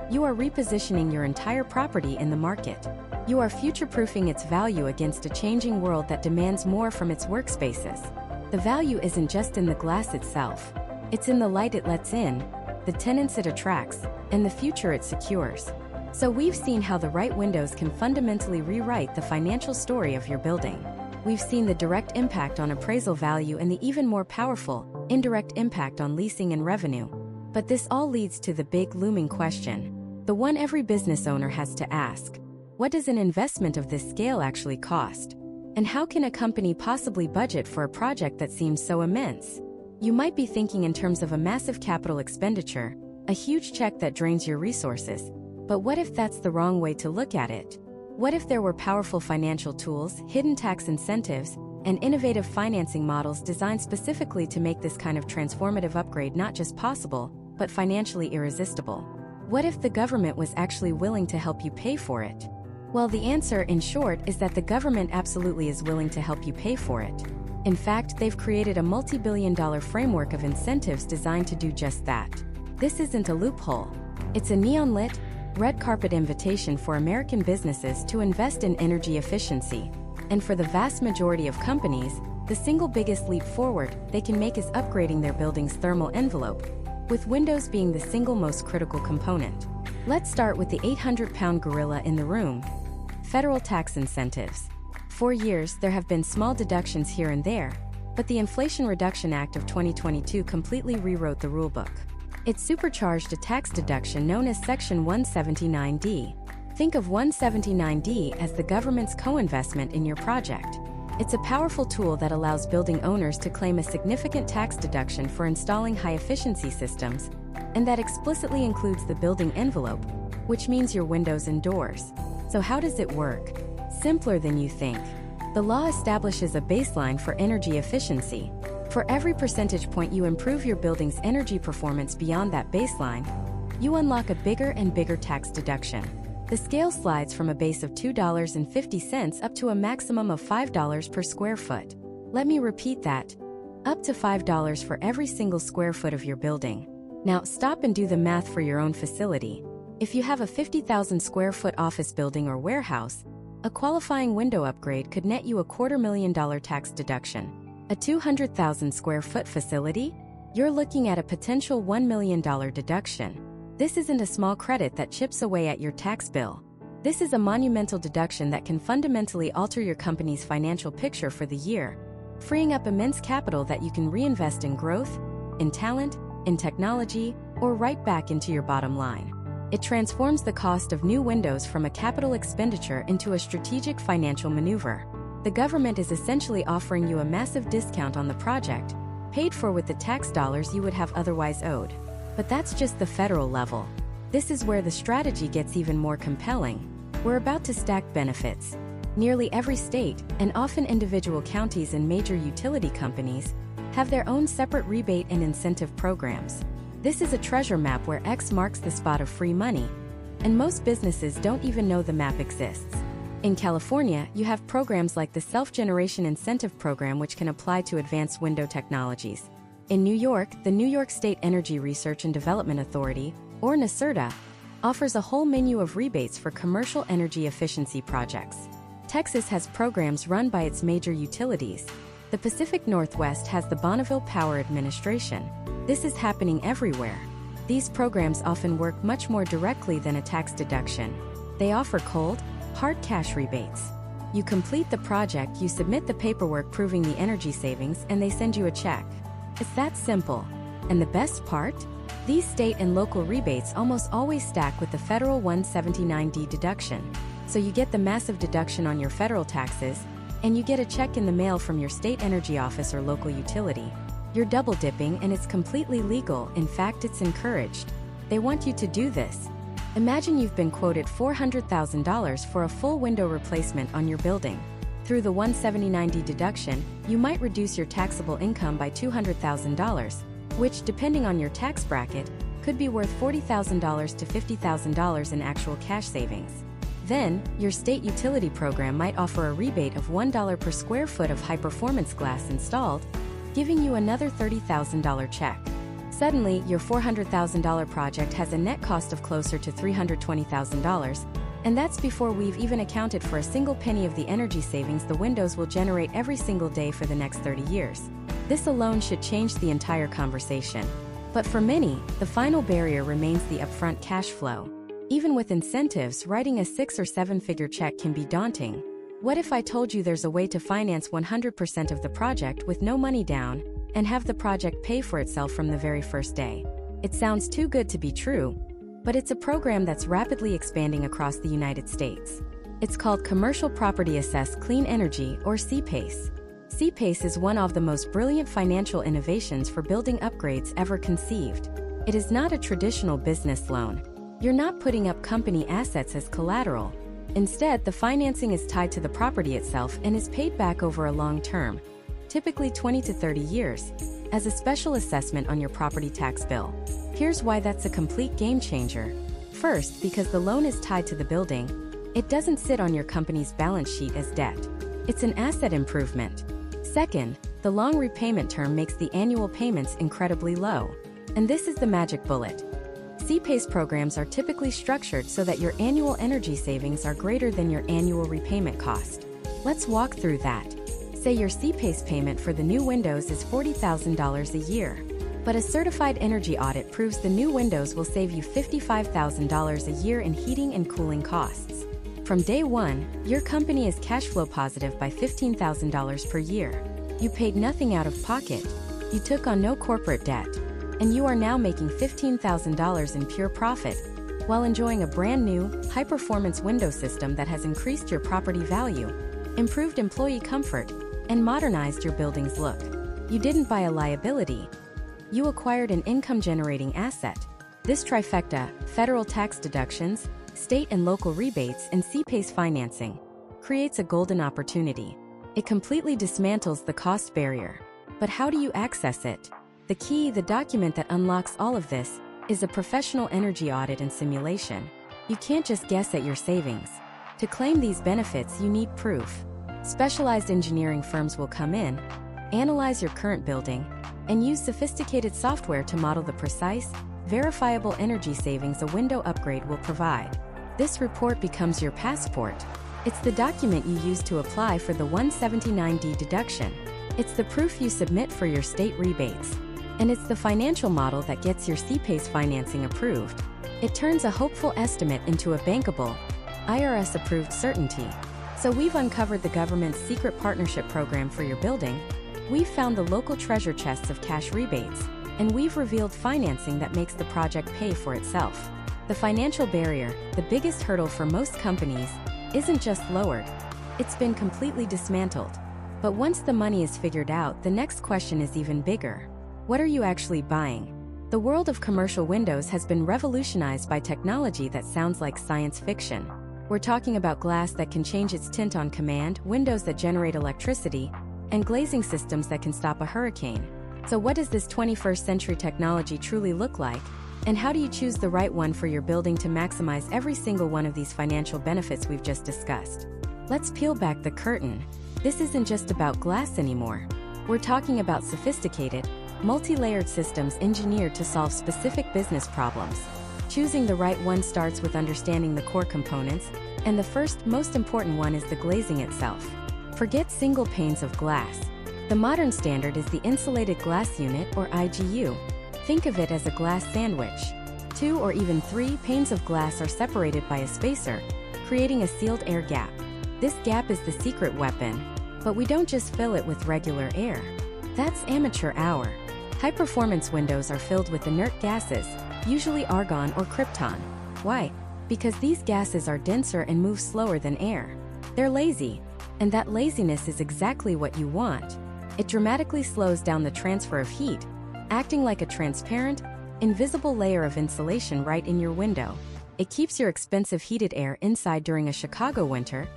You are repositioning your entire property in the market. You are future-proofing its value against a changing world that demands more from its workspaces. The value isn't just in the glass itself. It's in the light it lets in, the tenants it attracts, and the future it secures. So we've seen how the right windows can fundamentally rewrite the financial story of your building. We've seen the direct impact on appraisal value and the even more powerful, indirect impact on leasing and revenue. But this all leads to the big looming question, the one every business owner has to ask. What does an investment of this scale actually cost? And how can a company possibly budget for a project that seems so immense? You might be thinking in terms of a massive capital expenditure, a huge check that drains your resources. But what if that's the wrong way to look at it? What if there were powerful financial tools, hidden tax incentives, and innovative financing models designed specifically to make this kind of transformative upgrade not just possible, but financially irresistible? What if the government was actually willing to help you pay for it? Well, the answer, in short, is that the government absolutely is willing to help you pay for it. In fact, they've created a multi-billion-dollar framework of incentives designed to do just that. This isn't a loophole. It's a neon-lit, red carpet invitation for American businesses to invest in energy efficiency. And for the vast majority of companies, the single biggest leap forward they can make is upgrading their building's thermal envelope, with windows being the single most critical component. Let's start with the 800-pound gorilla in the room: federal tax incentives. For years, there have been small deductions here and there, but the Inflation Reduction Act of 2022 completely rewrote the rulebook. It supercharged a tax deduction known as Section 179D. Think of 179D as the government's co-investment in your project. It's a powerful tool that allows building owners to claim a significant tax deduction for installing high-efficiency systems, and that explicitly includes the building envelope, which means your windows and doors. So how does it work? Simpler than you think. The law establishes a baseline for energy efficiency. For every percentage point you improve your building's energy performance beyond that baseline, you unlock a bigger and bigger tax deduction. The scale slides from a base of $2.50 up to a maximum of $5 per square foot. Let me repeat that. Up to $5 for every single square foot of your building. Now, stop and do the math for your own facility. If you have a 50,000 square foot office building or warehouse, a qualifying window upgrade could net you a $250,000 tax deduction. A 200,000 square foot facility? You're looking at a potential $1 million deduction. This isn't a small credit that chips away at your tax bill. This is a monumental deduction that can fundamentally alter your company's financial picture for the year, freeing up immense capital that you can reinvest in growth, in talent, in technology, or right back into your bottom line. It transforms the cost of new windows from a capital expenditure into a strategic financial maneuver. The government is essentially offering you a massive discount on the project, paid for with the tax dollars you would have otherwise owed. But that's just the federal level. This is where the strategy gets even more compelling. We're about to stack benefits. Nearly every state, and often individual counties and major utility companies, have their own separate rebate and incentive programs. This is a treasure map where X marks the spot of free money, and most businesses don't even know the map exists. In California, you have programs like the Self-Generation Incentive Program, which can apply to advanced window technologies. In New York, the New York State Energy Research and Development Authority, or NYSERDA, offers a whole menu of rebates for commercial energy efficiency projects. Texas has programs run by its major utilities. The Pacific Northwest has the Bonneville Power Administration. This is happening everywhere. These programs often work much more directly than a tax deduction. They offer cold, hard cash rebates. You complete the project, you submit the paperwork proving the energy savings, and they send you a check. It's that simple. And the best part? These state and local rebates almost always stack with the federal 179D deduction. So you get the massive deduction on your federal taxes, and you get a check in the mail from your state energy office or local utility. You're double dipping, and it's completely legal. In fact, it's encouraged. They want you to do this. Imagine you've been quoted $400,000 for a full window replacement on your building. Through the 179D deduction, you might reduce your taxable income by $200,000, which, depending on your tax bracket, could be worth $40,000 to $50,000 in actual cash savings. Then, your state utility program might offer a rebate of $1 per square foot of high-performance glass installed, giving you another $30,000 check. Suddenly, your $400,000 project has a net cost of closer to $320,000, and that's before we've even accounted for a single penny of the energy savings the windows will generate every single day for the next 30 years. This alone should change the entire conversation. But for many, the final barrier remains the upfront cash flow. Even with incentives, writing a 6- or 7-figure check can be daunting. What if I told you there's a way to finance 100% of the project with no money down, and have the project pay for itself from the very first day? It sounds too good to be true, but it's a program that's rapidly expanding across the United States. It's called Commercial Property Assessed Clean Energy, or CPACE. CPACE is one of the most brilliant financial innovations for building upgrades ever conceived. It is not a traditional business loan. You're not putting up company assets as collateral. Instead, the financing is tied to the property itself and is paid back over a long term, typically 20 to 30 years, as a special assessment on your property tax bill. Here's why that's a complete game changer. First, because the loan is tied to the building, it doesn't sit on your company's balance sheet as debt. It's an asset improvement. Second, the long repayment term makes the annual payments incredibly low. And this is the magic bullet. CPACE programs are typically structured so that your annual energy savings are greater than your annual repayment cost. Let's walk through that. Say your CPACE payment for the new windows is $40,000 a year. But a certified energy audit proves the new windows will save you $55,000 a year in heating and cooling costs. From day one, your company is cash flow positive by $15,000 per year. You paid nothing out of pocket. You took on no corporate debt. And you are now making $15,000 in pure profit, while enjoying a brand new, high-performance window system that has increased your property value, improved employee comfort, and modernized your building's look. You didn't buy a liability. You acquired an income-generating asset. This trifecta, federal tax deductions, state and local rebates, and CPACE financing, creates a golden opportunity. It completely dismantles the cost barrier. But how do you access it? The key, the document that unlocks all of this, is a professional energy audit and simulation. You can't just guess at your savings. To claim these benefits, you need proof. Specialized engineering firms will come in, analyze your current building, and use sophisticated software to model the precise, verifiable energy savings a window upgrade will provide. This report becomes your passport. It's the document you use to apply for the 179D deduction. It's the proof you submit for your state rebates. And it's the financial model that gets your CPACE financing approved. It turns a hopeful estimate into a bankable, IRS-approved certainty. So we've uncovered the government's secret partnership program for your building, we've found the local treasure chests of cash rebates, and we've revealed financing that makes the project pay for itself. The financial barrier, the biggest hurdle for most companies, isn't just lowered. It's been completely dismantled. But once the money is figured out, the next question is even bigger. What are you actually buying? The world of commercial windows has been revolutionized by technology that sounds like science fiction. We're talking about glass that can change its tint on command, windows that generate electricity, and glazing systems that can stop a hurricane. So what does this 21st century technology truly look like? And how do you choose the right one for your building to maximize every single one of these financial benefits we've just discussed? Let's peel back the curtain. This isn't just about glass anymore. We're talking about sophisticated, multi-layered systems engineered to solve specific business problems. Choosing the right one starts with understanding the core components, and the first, most important one is the glazing itself. Forget single panes of glass. The modern standard is the insulated glass unit, or IGU. Think of it as a glass sandwich. 2 or even 3 panes of glass are separated by a spacer, creating a sealed air gap. This gap is the secret weapon, but we don't just fill it with regular air. That's amateur hour. High-performance windows are filled with inert gases, usually argon or krypton. Why? Because these gases are denser and move slower than air. They're lazy, and that laziness is exactly what you want. It dramatically slows down the transfer of heat, acting like a transparent, invisible layer of insulation right in your window. It keeps your expensive heated air inside during a Chicago winter,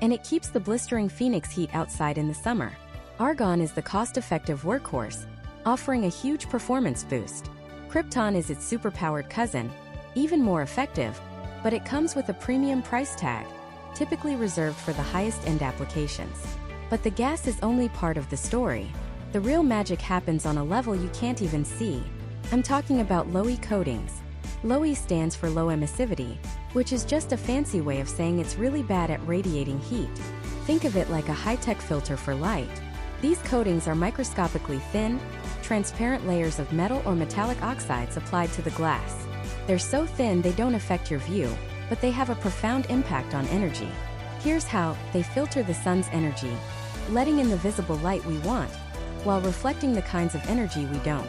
and it keeps the blistering Phoenix heat outside in the summer. Argon is the cost-effective workhorse, offering a huge performance boost. Krypton is its superpowered cousin, even more effective, but it comes with a premium price tag, typically reserved for the highest-end applications. But the gas is only part of the story. The real magic happens on a level you can't even see. I'm talking about low-E coatings. Low-E stands for low emissivity, which is just a fancy way of saying it's really bad at radiating heat. Think of it like a high-tech filter for light. These coatings are microscopically thin, transparent layers of metal or metallic oxides applied to the glass. They're so thin they don't affect your view, but they have a profound impact on energy. Here's how: they filter the sun's energy, letting in the visible light we want, while reflecting the kinds of energy we don't.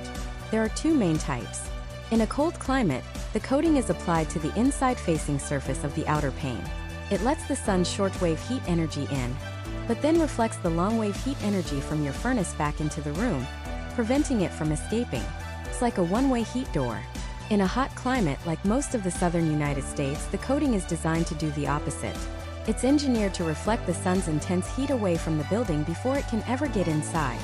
There are 2 main types. In a cold climate, the coating is applied to the inside-facing surface of the outer pane. It lets the sun's short-wave heat energy in, but then reflects the long-wave heat energy from your furnace back into the room, preventing it from escaping. It's like a one-way heat door. In a hot climate like most of the southern United States, the coating is designed to do the opposite. It's engineered to reflect the sun's intense heat away from the building before it can ever get inside,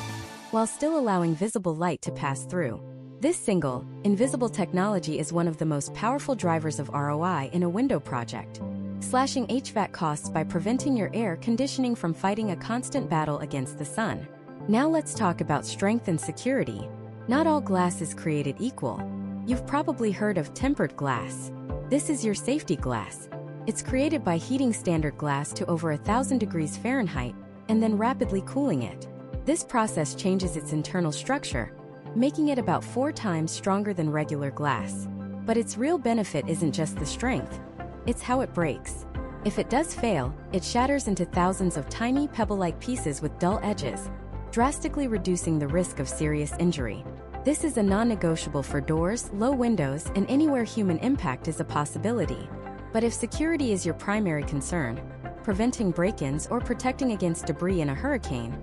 while still allowing visible light to pass through. This single, invisible technology is one of the most powerful drivers of ROI in a window project, slashing HVAC costs by preventing your air conditioning from fighting a constant battle against the sun. Now let's talk about strength and security. Not all glass is created equal. You've probably heard of tempered glass. This is your safety glass. It's created by heating standard glass to over 1,000 degrees Fahrenheit and then rapidly cooling it. This process changes its internal structure, making it about 4 times stronger than regular glass. But its real benefit isn't just the strength, it's how it breaks. If it does fail, it shatters into thousands of tiny pebble-like pieces with dull edges, drastically reducing the risk of serious injury. This is a non-negotiable for doors, low windows, and anywhere human impact is a possibility. But if security is your primary concern, preventing break-ins or protecting against debris in a hurricane,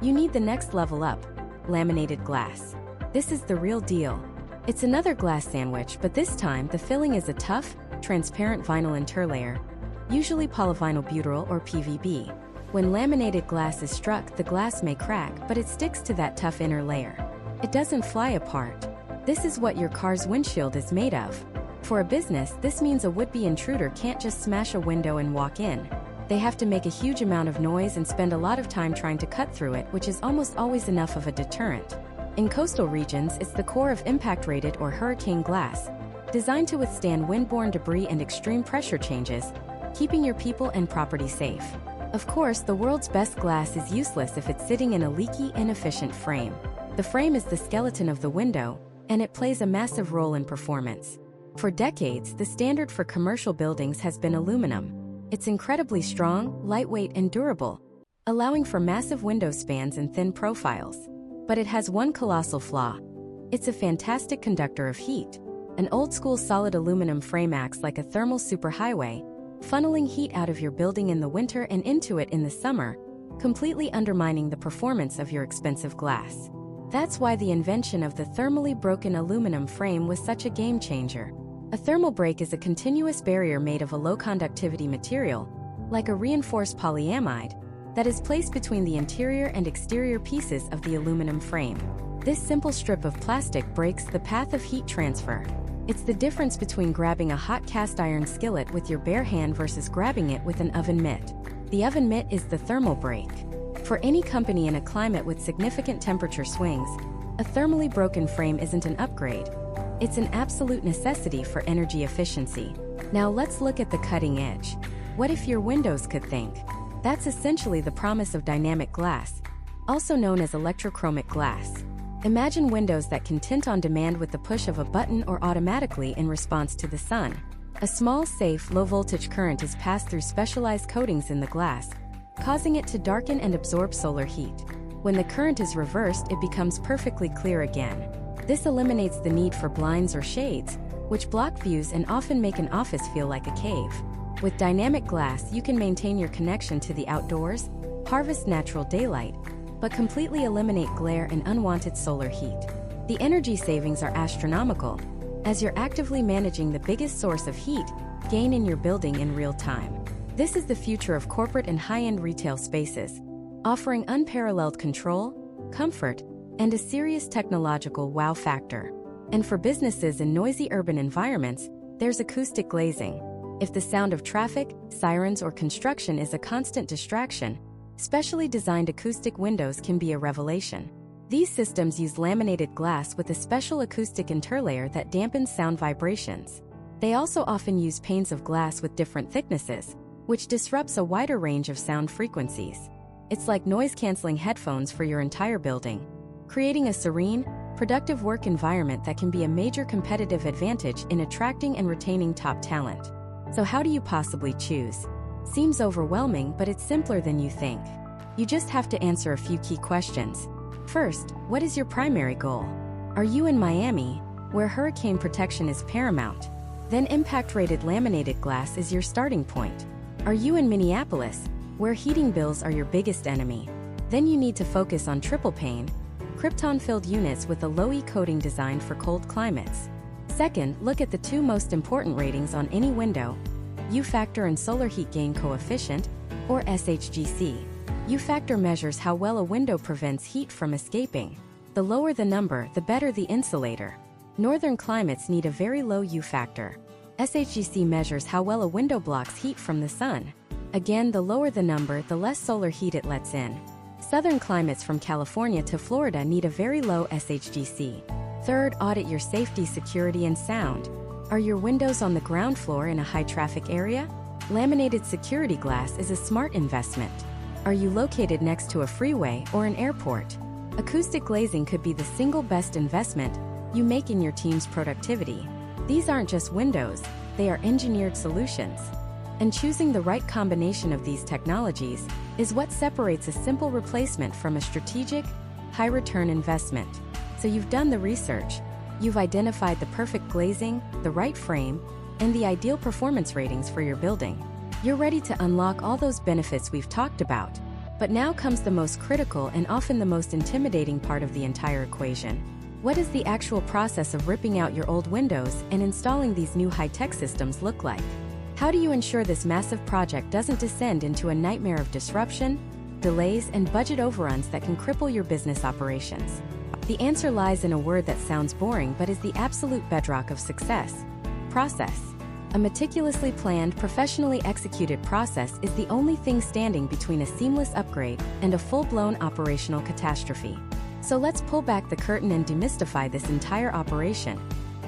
you need the next level up: laminated glass. This is the real deal. It's another glass sandwich, but this time the filling is a tough, transparent vinyl interlayer, usually polyvinyl butyl or PVB. When laminated glass is struck, the glass may crack, but it sticks to that tough inner layer. It doesn't fly apart. This is what your car's windshield is made of. For a business, this means a would-be intruder can't just smash a window and walk in. They have to make a huge amount of noise and spend a lot of time trying to cut through it, which is almost always enough of a deterrent. In coastal regions, it's the core of impact-rated or hurricane glass, designed to withstand windborne debris and extreme pressure changes, keeping your people and property safe. Of course, the world's best glass is useless if it's sitting in a leaky, inefficient frame. The frame is the skeleton of the window, and it plays a massive role in performance. For decades, the standard for commercial buildings has been aluminum. It's incredibly strong, lightweight, and durable, allowing for massive window spans and thin profiles. But it has one colossal flaw. It's a fantastic conductor of heat. An old-school solid aluminum frame acts like a thermal superhighway, funneling heat out of your building in the winter and into it in the summer, completely undermining the performance of your expensive glass. That's why the invention of the thermally broken aluminum frame was such a game changer. A thermal break is a continuous barrier made of a low-conductivity material, like a reinforced polyamide, that is placed between the interior and exterior pieces of the aluminum frame. This simple strip of plastic breaks the path of heat transfer. It's the difference between grabbing a hot cast iron skillet with your bare hand versus grabbing it with an oven mitt. The oven mitt is the thermal break. For any company in a climate with significant temperature swings, a thermally broken frame isn't an upgrade. It's an absolute necessity for energy efficiency. Now let's look at the cutting edge. What if your windows could think? That's essentially the promise of dynamic glass, also known as electrochromic glass. Imagine windows that can tint on demand with the push of a button or automatically in response to the sun. A small, safe, low-voltage current is passed through specialized coatings in the glass, causing it to darken and absorb solar heat. When the current is reversed, it becomes perfectly clear again. This eliminates the need for blinds or shades, which block views and often make an office feel like a cave. With dynamic glass, you can maintain your connection to the outdoors, harvest natural daylight, but completely eliminate glare and unwanted solar heat. The energy savings are astronomical, as you're actively managing the biggest source of heat gain in your building in real time. This is the future of corporate and high-end retail spaces, offering unparalleled control, comfort, and a serious technological wow factor. And for businesses in noisy urban environments, there's acoustic glazing. If the sound of traffic, sirens, or construction is a constant distraction, specially designed acoustic windows can be a revelation. These systems use laminated glass with a special acoustic interlayer that dampens sound vibrations. They also often use panes of glass with different thicknesses, which disrupts a wider range of sound frequencies. It's like noise-canceling headphones for your entire building, creating a serene, productive work environment that can be a major competitive advantage in attracting and retaining top talent. So how do you possibly choose? Seems overwhelming, but it's simpler than you think. You just have to answer a few key questions. First, what is your primary goal? Are you in Miami, where hurricane protection is paramount? Then impact-rated laminated glass is your starting point. Are you in Minneapolis, where heating bills are your biggest enemy? Then you need to focus on triple pane, krypton-filled units with a low-E coating designed for cold climates. Second, look at the two most important ratings on any window: U-factor and solar heat gain coefficient, or SHGC. U-factor measures how well a window prevents heat from escaping. The lower the number, the better the insulator. Northern climates need a very low U-factor. SHGC measures how well a window blocks heat from the sun. Again, the lower the number, the less solar heat it lets in. Southern climates from California to Florida need a very low SHGC. Third, audit your safety, security, and sound. Are your windows on the ground floor in a high-traffic area? Laminated security glass is a smart investment. Are you located next to a freeway or an airport? Acoustic glazing could be the single best investment you make in your team's productivity. These aren't just windows, they are engineered solutions. And choosing the right combination of these technologies is what separates a simple replacement from a strategic, high-return investment. So you've done the research. You've identified the perfect glazing, the right frame, and the ideal performance ratings for your building. You're ready to unlock all those benefits we've talked about. But now comes the most critical and often the most intimidating part of the entire equation. What does the actual process of ripping out your old windows and installing these new high-tech systems look like? How do you ensure this massive project doesn't descend into a nightmare of disruption, delays, and budget overruns that can cripple your business operations? The answer lies in a word that sounds boring but is the absolute bedrock of success: process. A meticulously planned, professionally executed process is the only thing standing between a seamless upgrade and a full-blown operational catastrophe. So let's pull back the curtain and demystify this entire operation,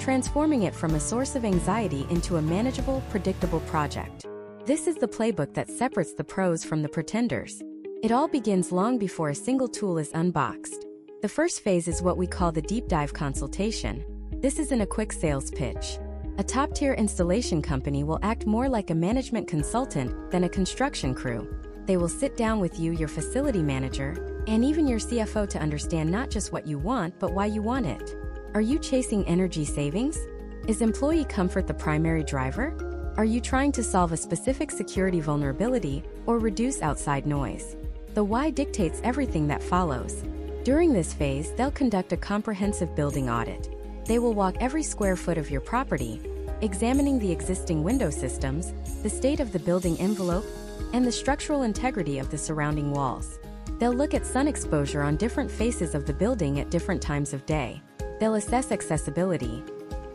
transforming it from a source of anxiety into a manageable, predictable project. This is the playbook that separates the pros from the pretenders. It all begins long before a single tool is unboxed. The first phase is what we call the deep dive consultation. This isn't a quick sales pitch. A top-tier installation company will act more like a management consultant than a construction crew. They will sit down with you, your facility manager, and even your CFO to understand not just what you want, but why you want it. Are you chasing energy savings? Is employee comfort the primary driver? Are you trying to solve a specific security vulnerability or reduce outside noise? The why dictates everything that follows. During this phase, they'll conduct a comprehensive building audit. They will walk every square foot of your property, examining the existing window systems, the state of the building envelope, and the structural integrity of the surrounding walls. They'll look at sun exposure on different faces of the building at different times of day. They'll assess accessibility.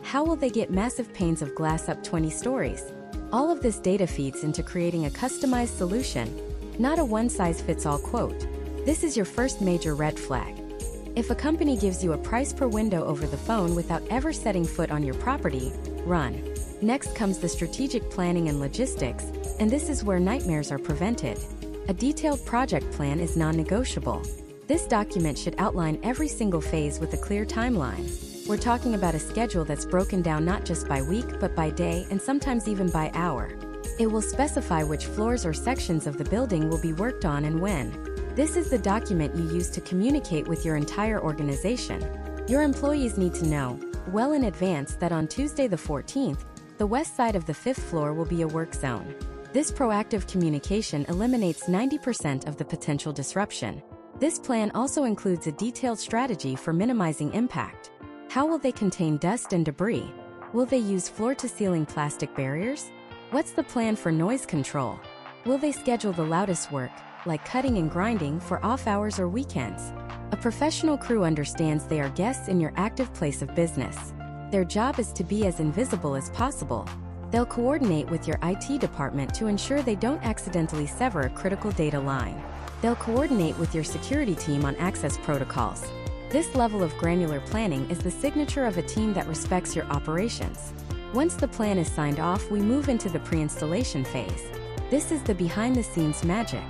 How will they get massive panes of glass up 20 stories? All of this data feeds into creating a customized solution, not a one-size-fits-all quote. This is your first major red flag. If a company gives you a price per window over the phone without ever setting foot on your property, run. Next comes the strategic planning and logistics, and this is where nightmares are prevented. A detailed project plan is non-negotiable. This document should outline every single phase with a clear timeline. We're talking about a schedule that's broken down not just by week but by day and sometimes even by hour. It will specify which floors or sections of the building will be worked on and when. This is the document you use to communicate with your entire organization. Your employees need to know, well in advance, that on Tuesday the 14th, the west side of the 5th floor will be a work zone. This proactive communication eliminates 90% of the potential disruption. This plan also includes a detailed strategy for minimizing impact. How will they contain dust and debris? Will they use floor-to-ceiling plastic barriers? What's the plan for noise control? Will they schedule the loudest work, like cutting and grinding, for off hours or weekends? A professional crew understands they are guests in your active place of business. Their job is to be as invisible as possible. They'll coordinate with your IT department to ensure they don't accidentally sever a critical data line. They'll coordinate with your security team on access protocols. This level of granular planning is the signature of a team that respects your operations. Once the plan is signed off, we move into the pre-installation phase. This is the behind-the-scenes magic.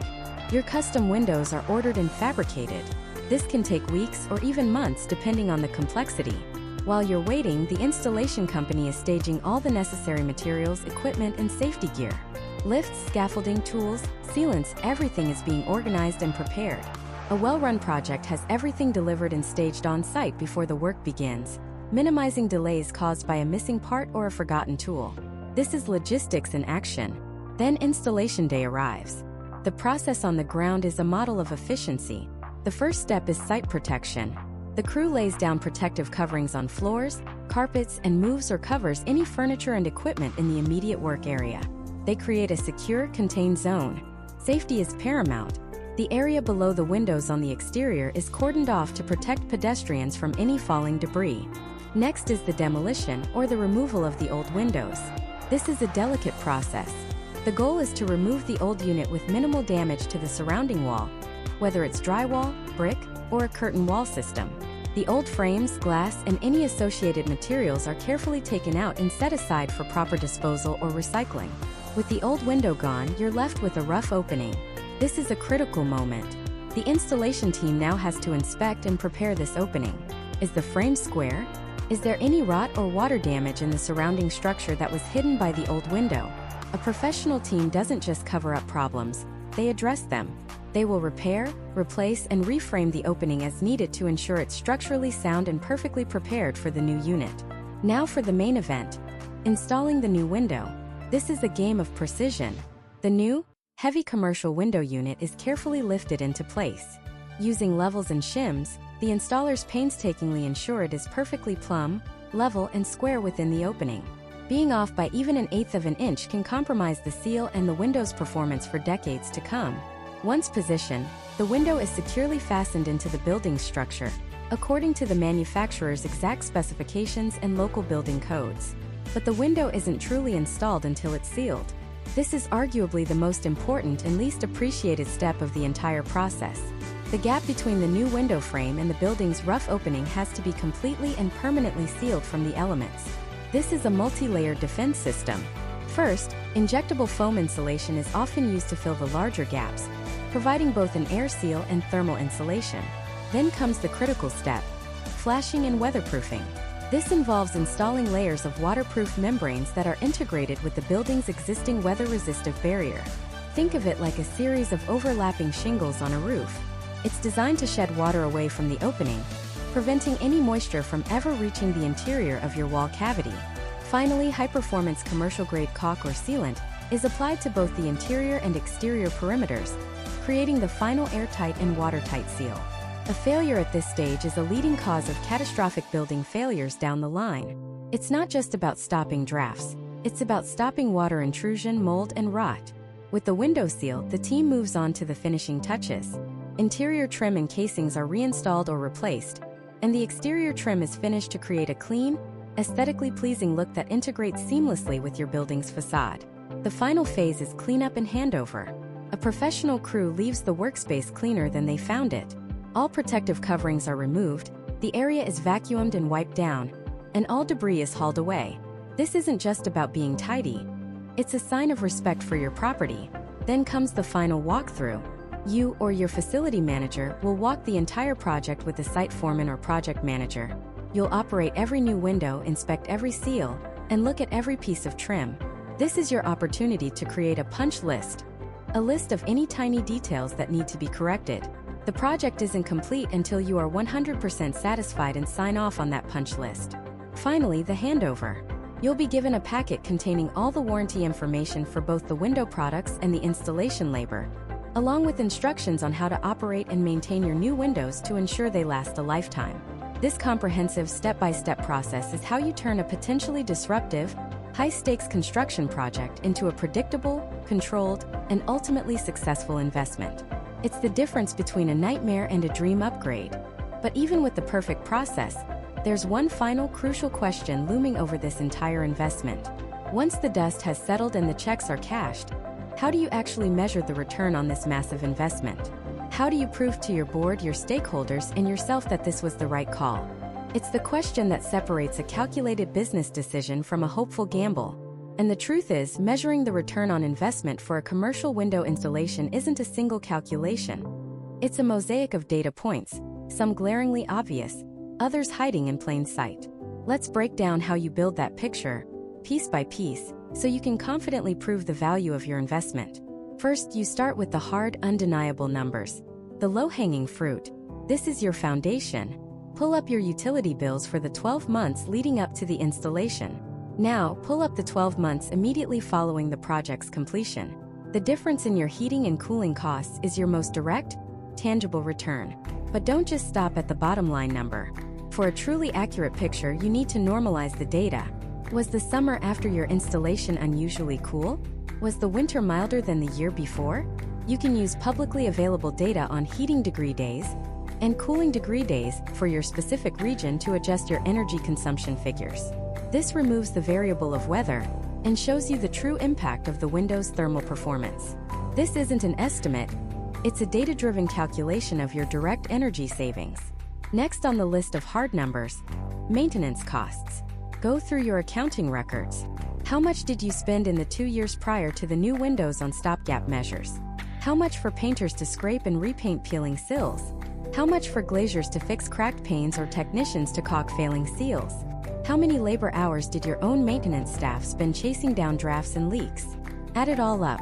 Your custom windows are ordered and fabricated. This can take weeks or even months depending on the complexity. While you're waiting, the installation company is staging all the necessary materials, equipment, and safety gear. Lifts, scaffolding, tools, sealants, everything is being organized and prepared. A well-run project has everything delivered and staged on-site before the work begins, minimizing delays caused by a missing part or a forgotten tool. This is logistics in action. Then installation day arrives. The process on the ground is a model of efficiency. The first step is site protection. The crew lays down protective coverings on floors, carpets, and moves or covers any furniture and equipment in the immediate work area. They create a secure, contained zone. Safety is paramount. The area below the windows on the exterior is cordoned off to protect pedestrians from any falling debris. Next is the demolition, or the removal of the old windows. This is a delicate process. The goal is to remove the old unit with minimal damage to the surrounding wall, whether it's drywall, brick, or a curtain wall system. The old frames, glass, and any associated materials are carefully taken out and set aside for proper disposal or recycling. With the old window gone, you're left with a rough opening. This is a critical moment. The installation team now has to inspect and prepare this opening. Is the frame square? Is there any rot or water damage in the surrounding structure that was hidden by the old window? A professional team doesn't just cover up problems, they address them. They will repair, replace, and reframe the opening as needed to ensure it's structurally sound and perfectly prepared for the new unit. Now for the main event. Installing the new window. This is a game of precision. The new, heavy commercial window unit is carefully lifted into place. Using levels and shims, the installers painstakingly ensure it is perfectly plumb, level, and square within the opening. Being off by even 1/8 of an inch can compromise the seal and the window's performance for decades to come. Once positioned, the window is securely fastened into the building structure, according to the manufacturer's exact specifications and local building codes. But the window isn't truly installed until it's sealed. This is arguably the most important and least appreciated step of the entire process. The gap between the new window frame and the building's rough opening has to be completely and permanently sealed from the elements. This is a multi-layered defense system. First, injectable foam insulation is often used to fill the larger gaps, providing both an air seal and thermal insulation. Then comes the critical step, flashing and weatherproofing. This involves installing layers of waterproof membranes that are integrated with the building's existing weather-resistive barrier. Think of it like a series of overlapping shingles on a roof. It's designed to shed water away from the opening, preventing any moisture from ever reaching the interior of your wall cavity. Finally, high-performance commercial-grade caulk or sealant is applied to both the interior and exterior perimeters, creating the final airtight and watertight seal. A failure at this stage is a leading cause of catastrophic building failures down the line. It's not just about stopping drafts. It's about stopping water intrusion, mold, and rot. With the window seal, the team moves on to the finishing touches. Interior trim and casings are reinstalled or replaced, and the exterior trim is finished to create a clean, aesthetically pleasing look that integrates seamlessly with your building's facade. The final phase is cleanup and handover. A professional crew leaves the workspace cleaner than they found it. All protective coverings are removed, the area is vacuumed and wiped down, and all debris is hauled away. This isn't just about being tidy. It's a sign of respect for your property. Then comes the final walkthrough. You or your facility manager will walk the entire project with the site foreman or project manager. You'll operate every new window, inspect every seal, and look at every piece of trim. This is your opportunity to create a punch list. A list of any tiny details that need to be corrected. The project isn't complete until you are 100% satisfied and sign off on that punch list. Finally, the handover. You'll be given a packet containing all the warranty information for both the window products and the installation labor, along with instructions on how to operate and maintain your new windows to ensure they last a lifetime. This comprehensive step-by-step process is how you turn a potentially disruptive, high-stakes construction project into a predictable, controlled, and ultimately successful investment. It's the difference between a nightmare and a dream upgrade. But even with the perfect process, there's one final crucial question looming over this entire investment. Once the dust has settled and the checks are cashed, how do you actually measure the return on this massive investment? How do you prove to your board, your stakeholders, and yourself that this was the right call? It's the question that separates a calculated business decision from a hopeful gamble. And the truth is, measuring the return on investment for a commercial window installation isn't a single calculation. It's a mosaic of data points, some glaringly obvious, others hiding in plain sight. Let's break down how you build that picture, piece by piece, so you can confidently prove the value of your investment. First, you start with the hard, undeniable numbers. The low-hanging fruit. This is your foundation. Pull up your utility bills for the 12 months leading up to the installation. Now, pull up the 12 months immediately following the project's completion. The difference in your heating and cooling costs is your most direct, tangible return. But don't just stop at the bottom line number. For a truly accurate picture, you need to normalize the data. Was the summer after your installation unusually cool? Was the winter milder than the year before? You can use publicly available data on heating degree days and cooling degree days for your specific region to adjust your energy consumption figures. This removes the variable of weather and shows you the true impact of the window's thermal performance. This isn't an estimate, it's a data-driven calculation of your direct energy savings. Next on the list of hard numbers, maintenance costs. Go through your accounting records. How much did you spend in the 2 years prior to the new windows on stopgap measures? How much for painters to scrape and repaint peeling sills? How much for glaziers to fix cracked panes or technicians to caulk failing seals? How many labor hours did your own maintenance staff spend chasing down drafts and leaks? Add it all up.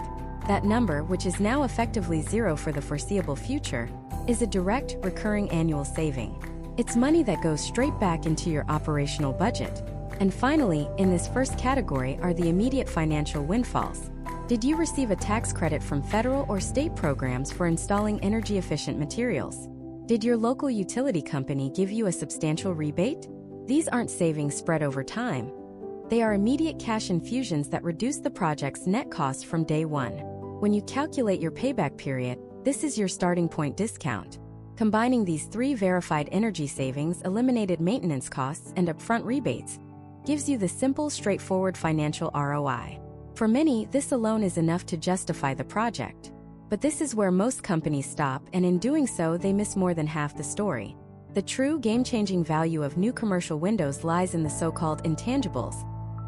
That number, which is now effectively zero for the foreseeable future, is a direct, recurring annual saving. It's money that goes straight back into your operational budget. And finally, in this first category are the immediate financial windfalls. Did you receive a tax credit from federal or state programs for installing energy-efficient materials? Did your local utility company give you a substantial rebate? These aren't savings spread over time. They are immediate cash infusions that reduce the project's net cost from day one. When you calculate your payback period, this is your starting point discount. Combining these three verified energy savings, eliminated maintenance costs, and upfront rebates gives you the simple, straightforward financial ROI. For many, this alone is enough to justify the project. But this is where most companies stop, and in doing so, they miss more than half the story. The true game-changing value of new commercial windows lies in the so-called intangibles,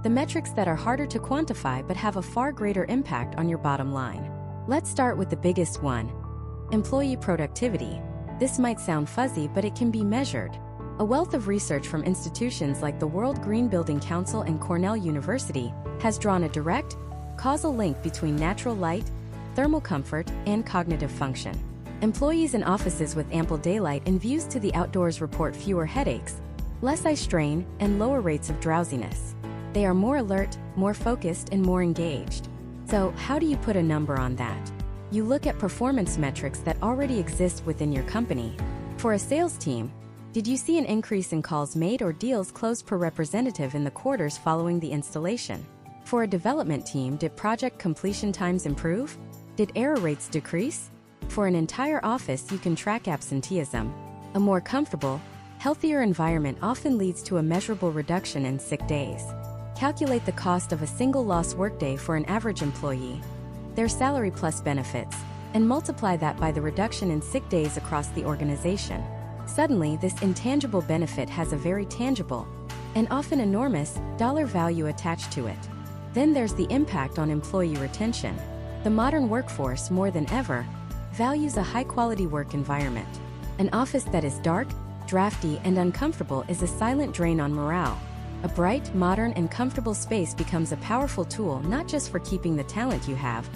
the metrics that are harder to quantify but have a far greater impact on your bottom line. Let's start with the biggest one: employee productivity. This might sound fuzzy, but it can be measured. A wealth of research from institutions like the World Green Building Council and Cornell University has drawn a direct, causal link between natural light, thermal comfort, and cognitive function. Employees in offices with ample daylight and views to the outdoors report fewer headaches, less eye strain, and lower rates of drowsiness. They are more alert, more focused, and more engaged. So, how do you put a number on that? You look at performance metrics that already exist within your company. For a sales team, did you see an increase in calls made or deals closed per representative in the quarters following the installation? For a development team, did project completion times improve? Did error rates decrease? For an entire office, you can track absenteeism. A more comfortable, healthier environment often leads to a measurable reduction in sick days. Calculate the cost of a single lost workday for an average employee, their salary plus benefits, and multiply that by the reduction in sick days across the organization. Suddenly, this intangible benefit has a very tangible, and often enormous, dollar value attached to it. Then there's the impact on employee retention. The modern workforce, more than ever, values a high-quality work environment. An office that is dark, drafty, and uncomfortable is a silent drain on morale. A bright, modern, and comfortable space becomes a powerful tool not just for keeping the talent you have,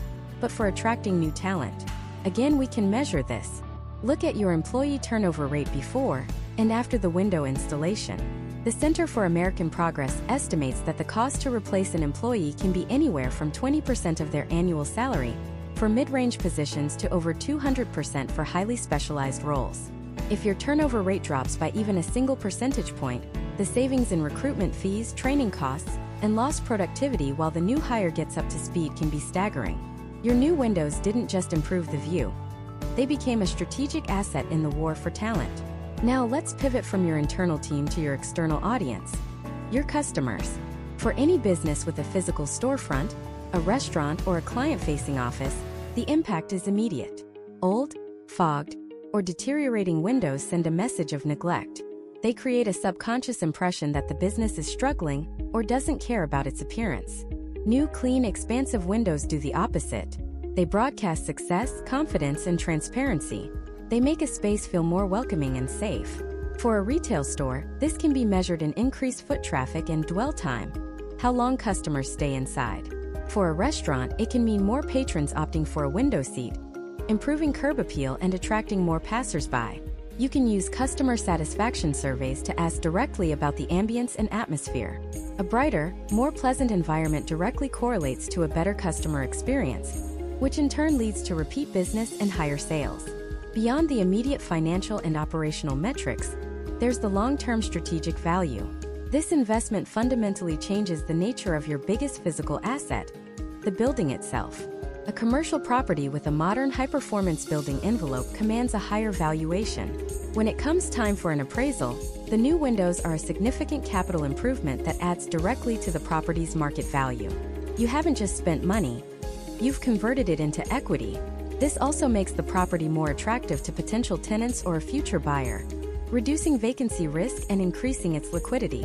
but for attracting new talent. Again, we can measure this. Look at your employee turnover rate before and after the window installation. The Center for American Progress estimates that the cost to replace an employee can be anywhere from 20% of their annual salary for mid-range positions to over 200% for highly specialized roles. If your turnover rate drops by even a single percentage point, the savings in recruitment fees, training costs, and lost productivity while the new hire gets up to speed can be staggering. Your new windows didn't just improve the view. They became a strategic asset in the war for talent. Now let's pivot from your internal team to your external audience, your customers. For any business with a physical storefront, a restaurant, or a client-facing office, the impact is immediate. Old, fogged, or deteriorating windows send a message of neglect. They create a subconscious impression that the business is struggling or doesn't care about its appearance. New, clean, expansive windows do the opposite. They broadcast success, confidence, and transparency. They make a space feel more welcoming and safe. For a retail store, this can be measured in increased foot traffic and dwell time, how long customers stay inside. For a restaurant, it can mean more patrons opting for a window seat, improving curb appeal and attracting more passers-by. You can use customer satisfaction surveys to ask directly about the ambience and atmosphere. A brighter, more pleasant environment directly correlates to a better customer experience, which in turn leads to repeat business and higher sales. Beyond the immediate financial and operational metrics, there's the long-term strategic value. This investment fundamentally changes the nature of your biggest physical asset, the building itself. A commercial property with a modern high-performance building envelope commands a higher valuation. When it comes time for an appraisal, the new windows are a significant capital improvement that adds directly to the property's market value. You haven't just spent money, you've converted it into equity. This also makes the property more attractive to potential tenants or a future buyer, reducing vacancy risk and increasing its liquidity.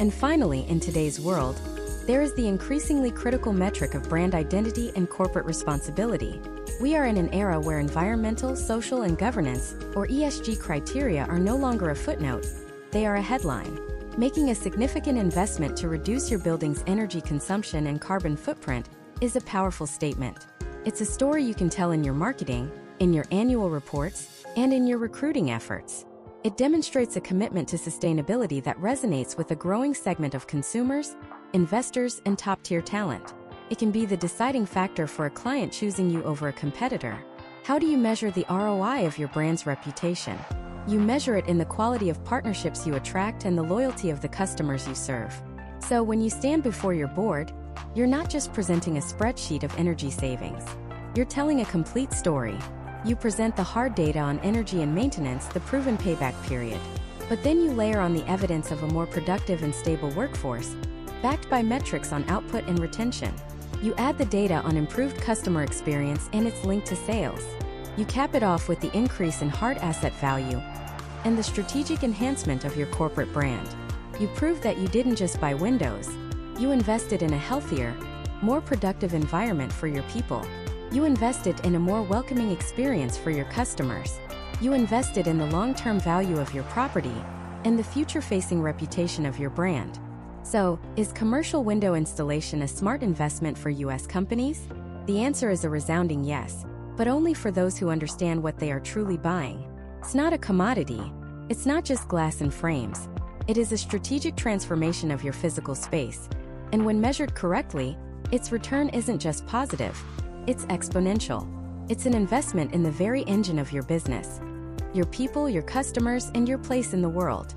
And finally, in today's world, there is the increasingly critical metric of brand identity and corporate responsibility. We are in an era where environmental, social, and governance, or ESG criteria, are no longer a footnote, they are a headline. Making a significant investment to reduce your building's energy consumption and carbon footprint is a powerful statement. It's a story you can tell in your marketing, in your annual reports, and in your recruiting efforts. It demonstrates a commitment to sustainability that resonates with a growing segment of consumers, investors, and top-tier talent. It can be the deciding factor for a client choosing you over a competitor. How do you measure the ROI of your brand's reputation? You measure it in the quality of partnerships you attract and the loyalty of the customers you serve. So when you stand before your board, you're not just presenting a spreadsheet of energy savings. You're telling a complete story. You present the hard data on energy and maintenance, the proven payback period. But then you layer on the evidence of a more productive and stable workforce, backed by metrics on output and retention. You add the data on improved customer experience and its link to sales. You cap it off with the increase in hard asset value and the strategic enhancement of your corporate brand. You prove that you didn't just buy windows. You invested in a healthier, more productive environment for your people. You invested in a more welcoming experience for your customers. You invested in the long-term value of your property and the future-facing reputation of your brand. So, is commercial window installation a smart investment for U.S. companies? The answer is a resounding yes, but only for those who understand what they are truly buying. It's not a commodity. It's not just glass and frames. It is a strategic transformation of your physical space. And when measured correctly, its return isn't just positive. It's exponential. It's an investment in the very engine of your business. your people, your customers, and your place in the world.